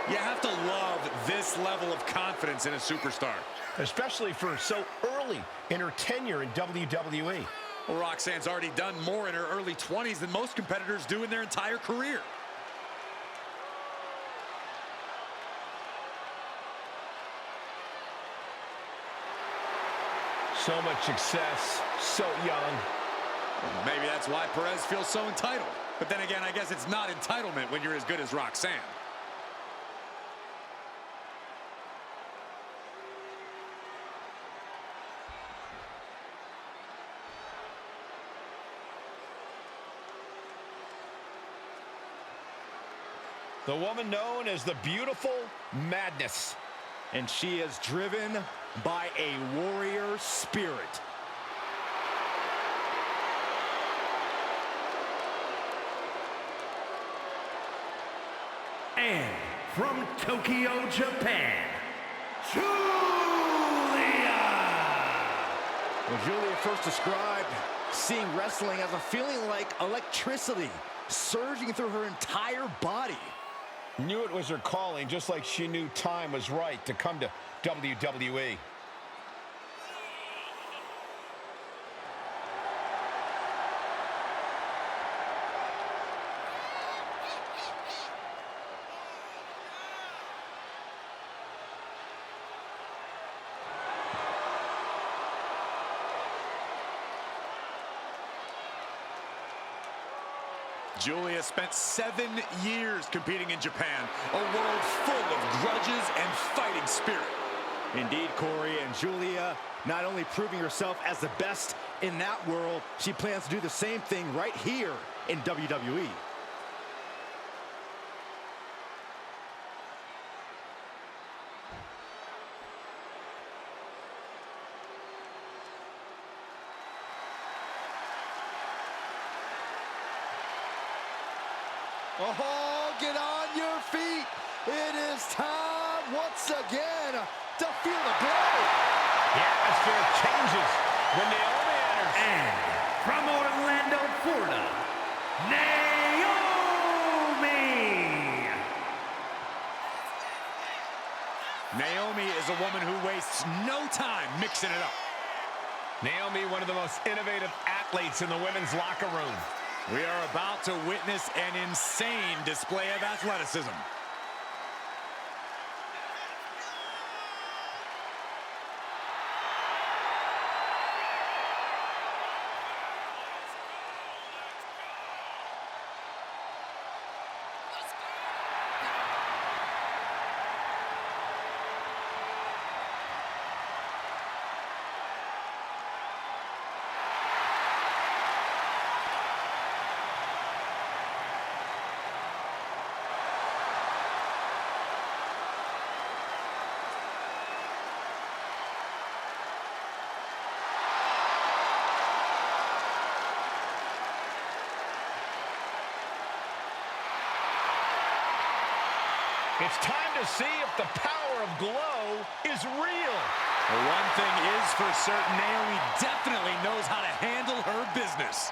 You have to love this level of confidence in a superstar.
Especially for so early in her tenure in WWE.
Well, Roxanne's already done more in her early 20s than most competitors do in their entire career.
So much success, so young.
Maybe that's why Perez feels so entitled. But then again, I guess it's not entitlement when you're as good as Roxanne.
The woman known as the Beautiful Madness.
And she is driven by a warrior spirit.
And from Tokyo, Japan, Julia.
Well, Julia first described seeing wrestling as a feeling like electricity surging through her entire body.
Knew it was her calling, just like she knew time was right to come to WWE.
Julia spent 7 years competing in Japan, a world full of grudges and fighting spirit.
Indeed, Corey, and Julia not only proving herself as the best in that world, she plans to do the same thing right here in WWE. Oh, get on your feet. It is time once again to feel the blow.
The atmosphere changes when Naomi enters.
And from Orlando, Florida, Naomi.
Naomi is a woman who wastes no time mixing it up.
Naomi, one of the most innovative athletes in the women's locker room.
We are about to witness an insane display of athleticism.
It's time to see if the power of Glow is real.
Well, one thing is for certain, Naomi definitely knows how to handle her business.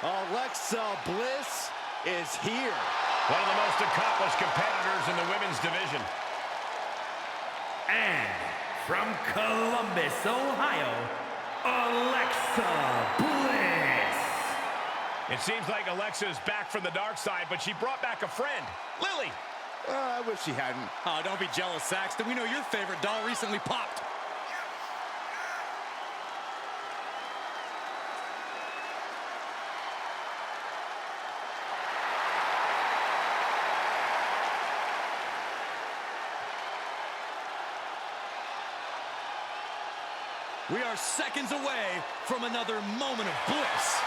Alexa Bliss is here.
One of the most accomplished competitors in the women's division.
And from Columbus, Ohio, Alexa Bliss.
It seems like Alexa is back from the dark side, but she brought back a friend, Lily.
I wish she hadn't.
Oh, don't be jealous, Saxton. We know your favorite doll recently popped. We are seconds away from another moment of bliss.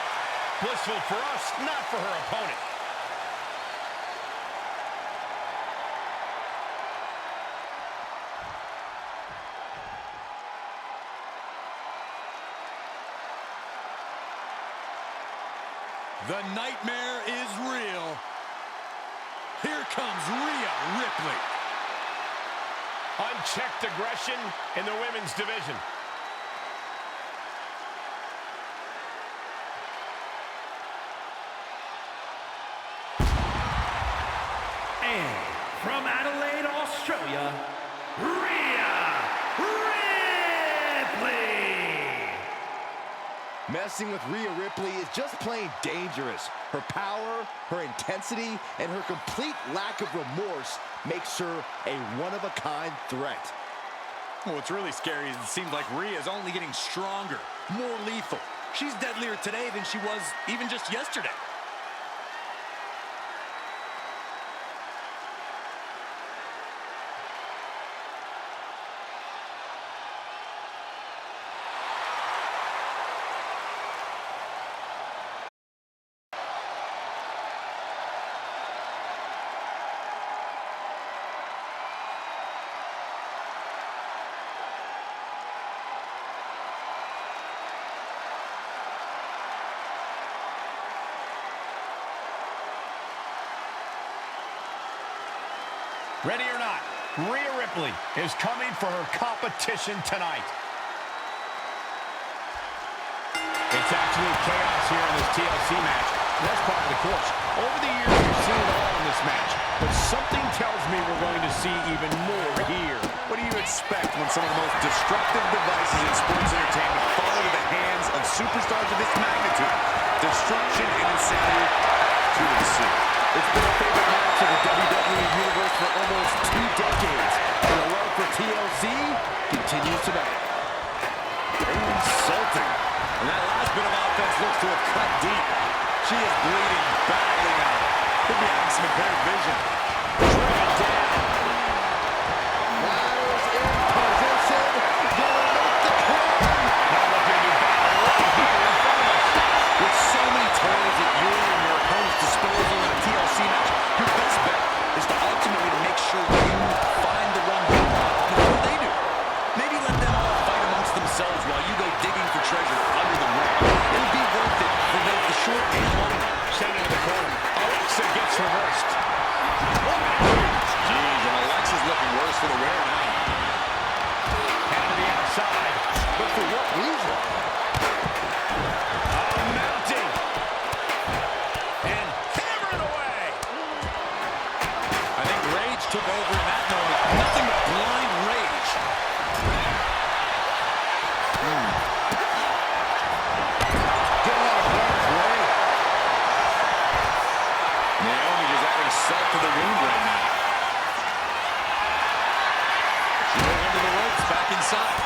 Blissful for us, not for her opponent.
The nightmare is real. Here comes Rhea Ripley.
Unchecked aggression in the women's division.
And from Adelaide, Australia, Rhea Ripley.
Messing with Rhea Ripley is just plain dangerous. Her power, her intensity, and her complete lack of remorse makes her a one-of-a-kind threat.
Well, what's really scary is it seems like Rhea is only getting stronger, more lethal. She's deadlier today than she was even just yesterday.
Ready or not, Rhea Ripley is coming for her competition tonight. It's absolute chaos here in this TLC match. That's part of the course. Over the years, we've seen it all in this match, but something tells me we're going to see even more here.
What do you expect when some of the most destructive devices in sports entertainment fall into the hands of superstars of this magnitude? Destruction and insanity to ensue.
It's been a favorite match of the WWE Universe for almost 2 decades. And the love for TLC continues tonight.
Insulting.
And that last bit of offense looks to have cut deep. She is bleeding badly now. Could be having some impaired vision. Driven down.
Lars in position. Gonna make the claim.
Now looking to battle right here in front of us.
With so many toys at your and your opponent's disposal in a TLC match, your best bet is to ultimately make sure you find the one before they do. Maybe let them all fight amongst themselves while you go digging for treasure under the ring. It'll be worth it for both the short and long.
Sent into the corner. Alexa gets reversed.
Jeez, and Alexa's looking worse for the wear now.
Head to the outside.
But for what reason?
Mounting. And hammering away.
I think rage took over in that moment. Nothing but blind rage.
Get out of harm's way.
Naomi is adding salt to the wound right now.
She goes under the ropes, back inside.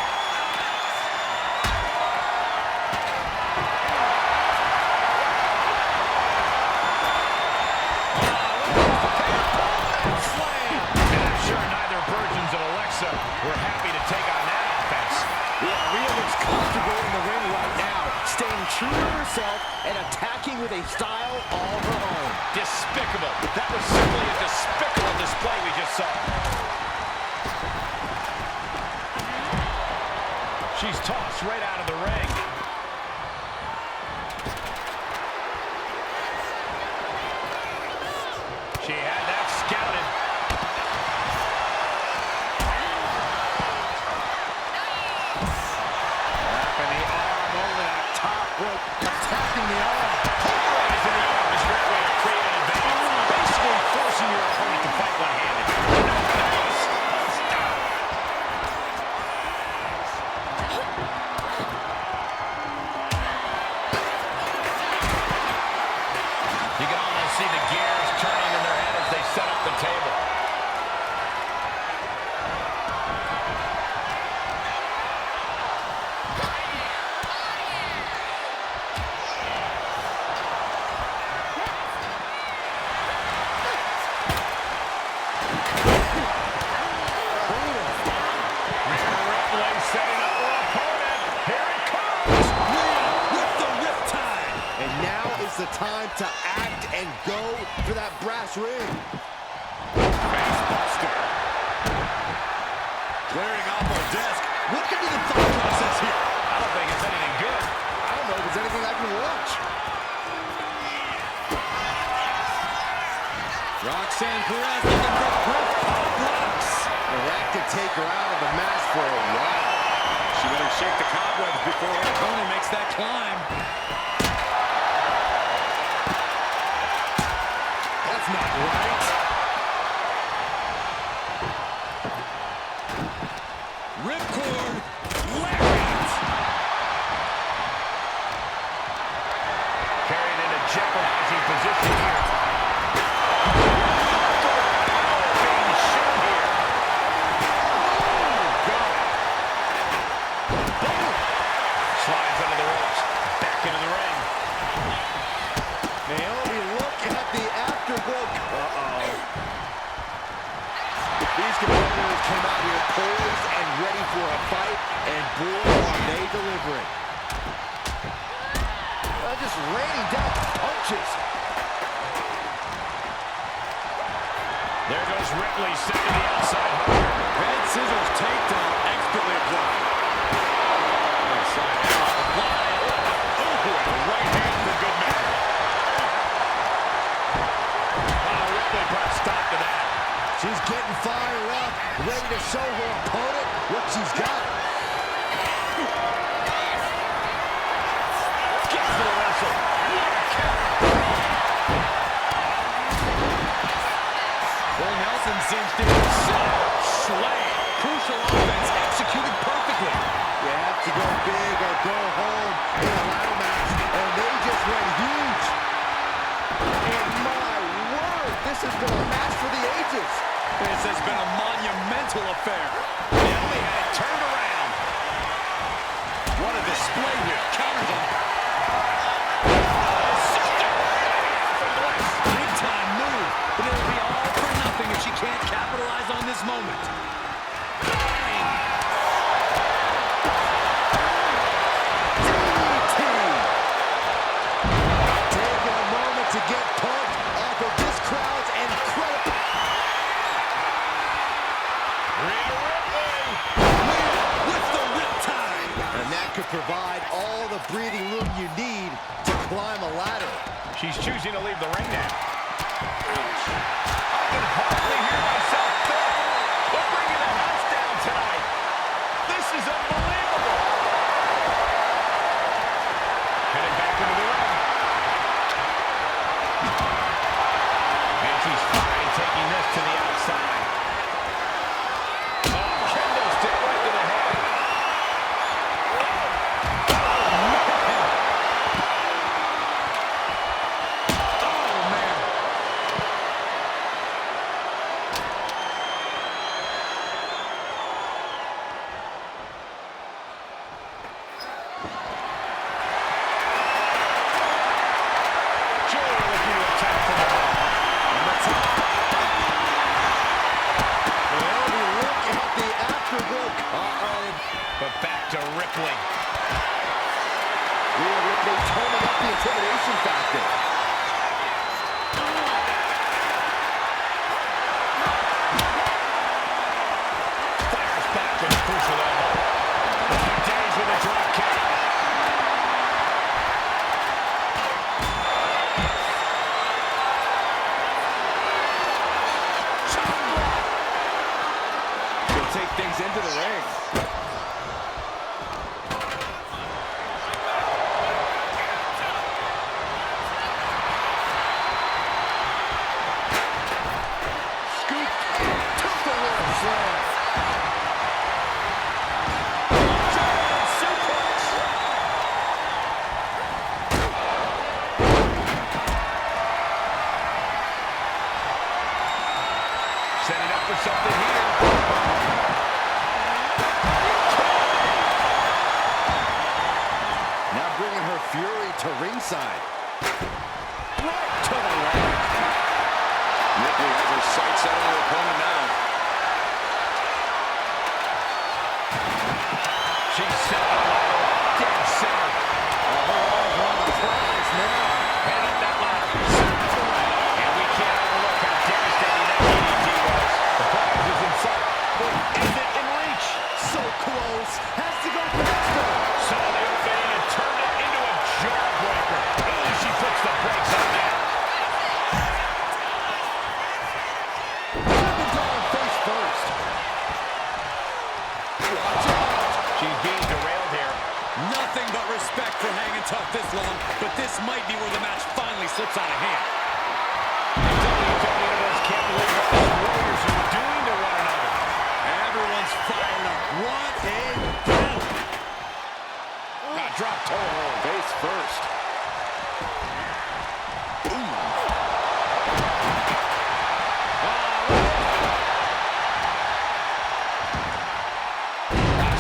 And I'm sure neither versions of Alexa were happy to take on that offense.
Yeah, Rhea looks comfortable in the ring right now, staying true to herself and attacking with a style all her own.
Despicable. That was simply a despicable display we just saw. She's tossed right out of the ring. She had that scouted.
Wrapping the arm over that top rope, attacking the arm.
Oh, see the gears turning in their head as they set up the table.
The time to act and go for that brass ring.
Facebuster. Clearing off our desk. What could be the thought process here?
I don't think it's anything good.
I don't know if it's anything I can watch.
Roxanne Perez looking for quick pop blocks.
And that could take her out of the match for a while.
She better shake the cobwebs before her opponent makes that climb. Not right. Ripcord, lariat.
Carried in a jeopardizing position here. Being shown here. Oh, God. Boom. Slides under the ropes. Back into the ring.
Naomi, look at the afterglow. These competitors come out here poised and ready for a fight, and boy, are they delivering. Just raining down punches.
There goes Ripley, set to the outside.
Red scissors takedown expertly applied. Inside out, applied. Oh, right hand for good measure.
Ripley put a stop to that.
She's getting fired up, ready to show her opponent what she's got.
Gets the reversal.
Well, Nelson seems to be slaying. Crucial offense executed perfectly.
You have to go big or go home in a ladder match, and they just went huge. And my word, this has been a match for the ages.
This has been a monumental affair.
Naomi had it turned around.
What a display here. Counters on. Big time move, but it'll be all for nothing if she can't capitalize on this moment.
Taking a moment to get pumped off of this crowd's incredible.
With the riptide.
And that could provide all the breathing room you need to climb a ladder.
She's choosing to leave the ring now. Ouch. I can hardly hear myself think. We're bringing the house down tonight. This is unbelievable. Heading back into the ring. And she's fine taking this to the outside. Oh, kendo stick right to the head. But back to Ripley.
Rhea Ripley turning up the intimidation factor.
Fires back with a crucial elbow. Days with a drop kick.
She'll take things into the ring.
Fury to ringside.
Right to the leg. Ripley has her sights set on her opponent now.
She's set on the ladder, dead center.
Her arms are on the prize now.
Heading up that ladder, center of the ring. And we can't overlook how devastating that DDT was. The prize is in sight, but is it in reach?
So close. Has to go faster.
Saw the opening and turned it into a jawbreaker. Ooh, she puts the brakes on that.
Face first. Watch out.
She's being derailed here.
Nothing but respect for hanging tough this long, but this might be where the match finally slips out of hand.
WWE Universe can't believe what these warriors are doing to one another.
Everyone's fired up. What a battle!
Got dropped toe hold.
Face first.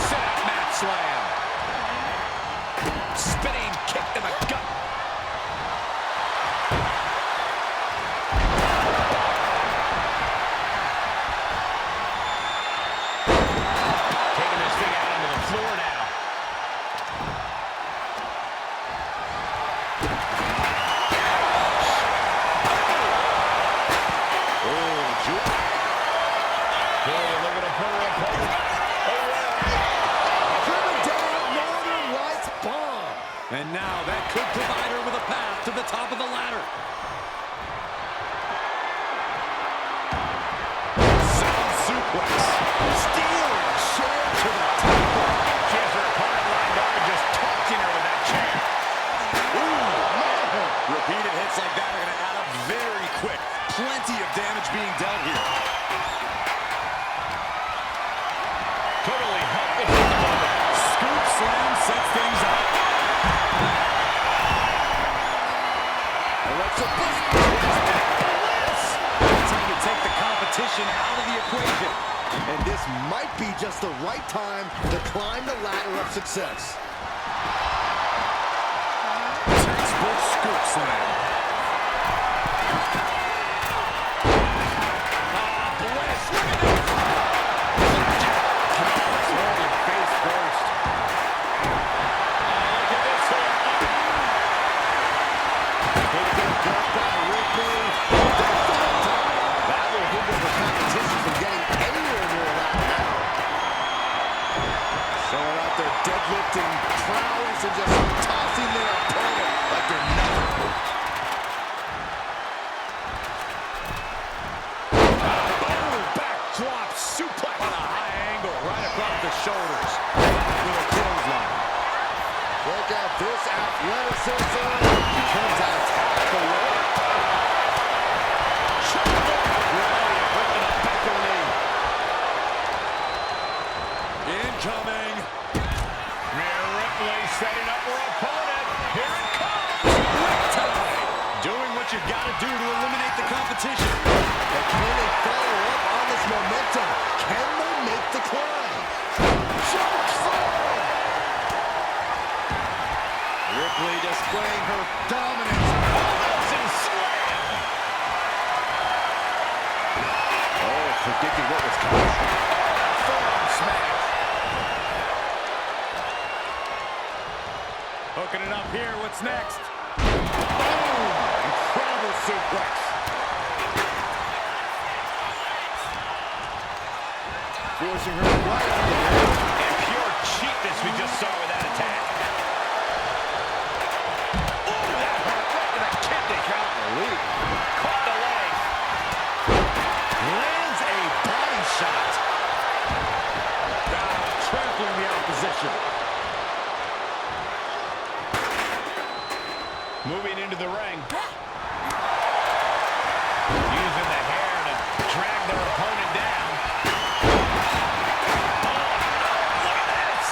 Sit-out mat slam. Spinning kick in the gut. Taking this thing out onto the floor now. Looking to put her opponent.
Driven down, Northern Lights bomb.
And now that could provide her with a path to the top of the ladder.
Sound suplex. Stealing chair to the top.
She has her opponent lined up and just taunting her with that chair.
Repeated hits like that are going to add up very quick. Plenty of damage being dealt here.
Totally helpless at the moment.
Scoop slam sets things up.
Alexa Bliss.
Time to take the competition out of the equation.
And this might be just the right time to climb the ladder of success.
Textbook scoop slam.
Bliss, look at this. Northern face first. Look at this here.
That will hinder the competition from getting anywhere near a ladder now. Showing out their deadlifting prowess and just tossing their opponent like they're nothing.
Backdrop suplex on a high angle right across the shoulders. With a clothesline.
Look at this athleticism. He turns out it's half the way.
Incoming.
Rhea Ripley setting up her opponent. Here it comes.
Doing what you've got to do to eliminate the competition.
But can they follow up on this momentum? Can they make the climb? Chokeslam!
Ripley displaying her dominance.
Nelson slam.
Oh, predicted what was coming.
Forearm smash.
Hooking it up here. What's next?
Incredible suplex. Forcing her right on the ring.
And pure cheapness we just saw with that attack. Ooh, that hurt right to the kidney. Count the lead. Caught the leg.
Lands a body shot. Trampling the opposition.
Moving into the ring. Using the hair to drag their opponent down. Look at this.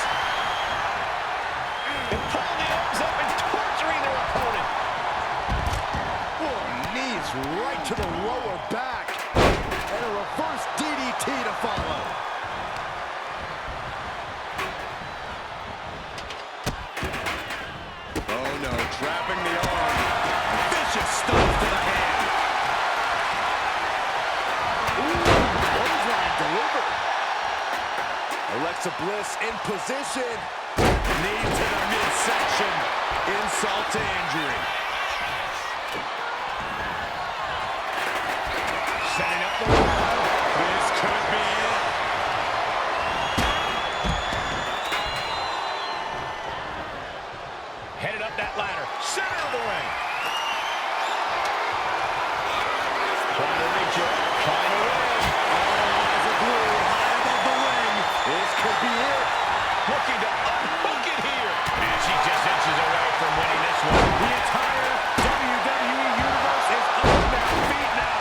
And pulling the arms up and torturing their opponent.
Oh, knees right to the lower back. And a reverse DDT to follow. Oh, no.
dropping the arm. Vicious stuff to the hand.
Clothesline delivered. Alexa Bliss in position.
Knee to the midsection. Insult to injury. Setting up the ladder. This could be it.
Headed up that ladder. Center of the ring. Trying to reach it. Trying to win.
All eyes are glued high above the ring. This could be it.
Looking to unhook it here. And she's just inches away from winning this one.
The entire WWE Universe is on their feet now.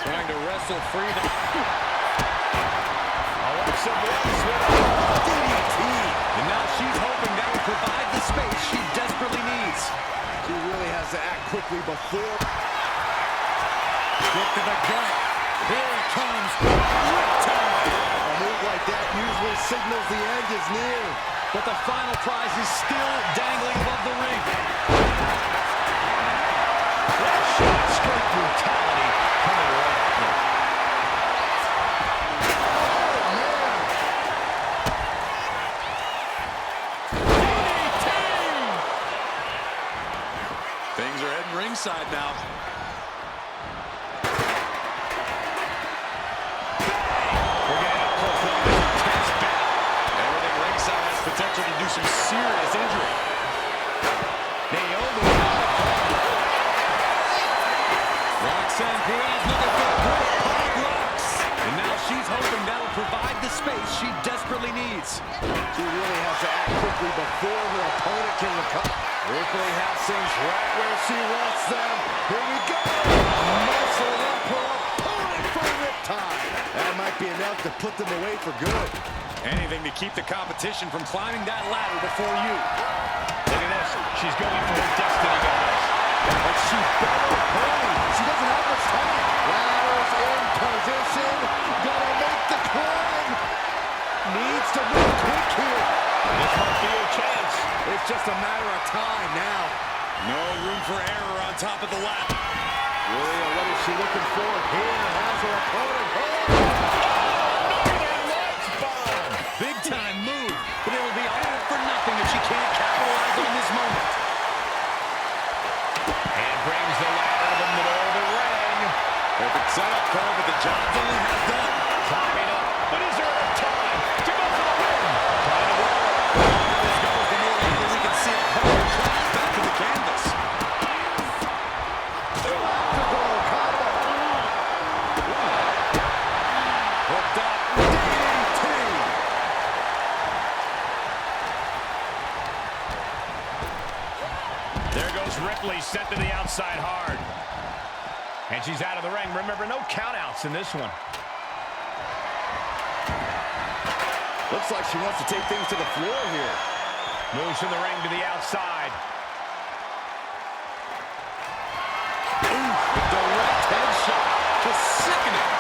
Trying to wrestle free.
Alexa Bliss with a
DDT. And now she's hoping that will provide the space she desperately needs.
She really has to act quickly before.
Kick to the gut. Here it comes. Riptide.
A move like that usually signals the end is near.
But the final prize is still dangling above the ring.
straight brutality coming right at them.
Things are heading ringside now.
We're getting up close on this intense battle.
Everything ringside has potential to do some serious injury.
Naomi.
Roxanne Perez looking for pop rocks. And now she's hoping that'll provide the space she desperately needs.
She really has to act quickly before her opponent can recover. Ripley has things right where she wants them. Here we go. Muscle up her opponent for riptide. That might be enough to put them away for good.
Anything to keep the competition from climbing that ladder before you.
Look at this. She's going for her destiny, guys.
But she better hurry. She doesn't have much time. Ladder's in position. Gotta make the climb. Needs to move quick here.
This might be her chance.
It's just a matter of time now.
No room for error on top of the ladder.
Julia, what is she looking for here? Has her opponent.
Big time move, but it'll be all for nothing if she can't capitalize on this moment.
And brings the ladder to the middle of the ring.
Perfect setup, Cole, but the job's only half done.
Climbing up. But is there enough time to go for the win? Trying to work.
The longer this goes, the more likely we can see a cover track back to the canvas. Hooked up. DDT.
There goes Ripley, sent to the outside hard. And she's out of the ring. Remember, no countouts in this one.
Looks like she wants to take things to the floor here.
Moves from the ring to the outside.
Direct headshot. Just sickening.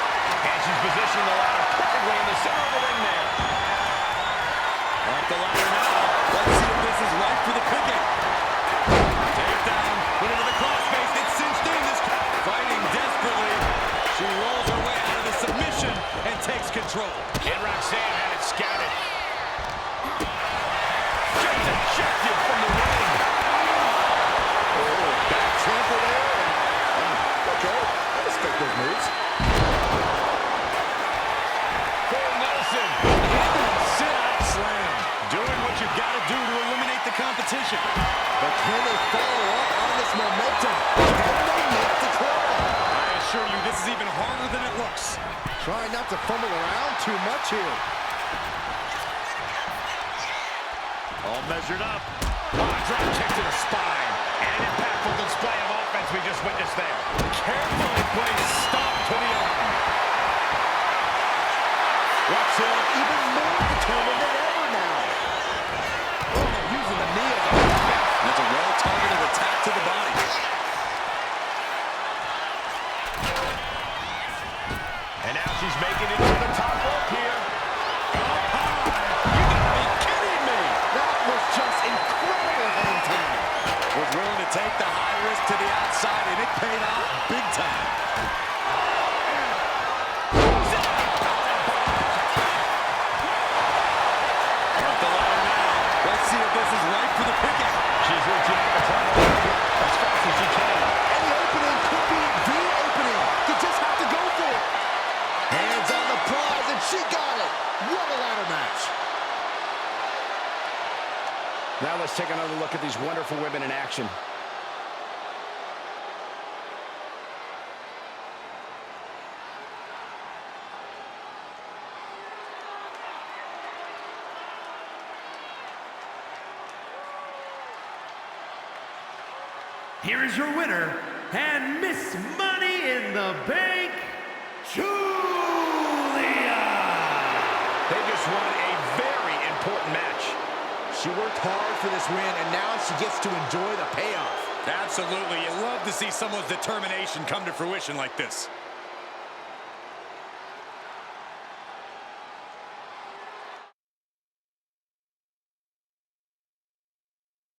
And she's positioning the ladder perfectly in the center of the ring there.
Off the ladder now. Let's see if this is right for the picking. Takedown. Put into the crossface. It's cinched in. This fighting desperately. She rolls her way out of the submission and takes control.
And Roxanne had it scouted. Just ejected from the ring.
Back trample there. Okay, I respect those moves.
Full Nelson.
Sit-out slam. Doing what you got to do to eliminate the competition.
But can they follow up on this momentum? Can they make the call?
I assure you, this is even harder than it looks.
Trying not to fumble around too much here.
All measured up. Drop kick to the spine. And an impactful display of offense we just witnessed there.
Carefully placed stop to the arm.
Roxanne even more determined than ever now. Oh, using the knee as a weapon.
That's a well-targeted attack to the body.
And now she's making it to the top rope here.
let's take another look at these wonderful women in action.
Here is your winner, and Miss Money in the Bank, Julia.
They just won a very important match.
She worked hard for this win, and now she gets to enjoy the payoff.
Absolutely. You love to see someone's determination come to fruition like this.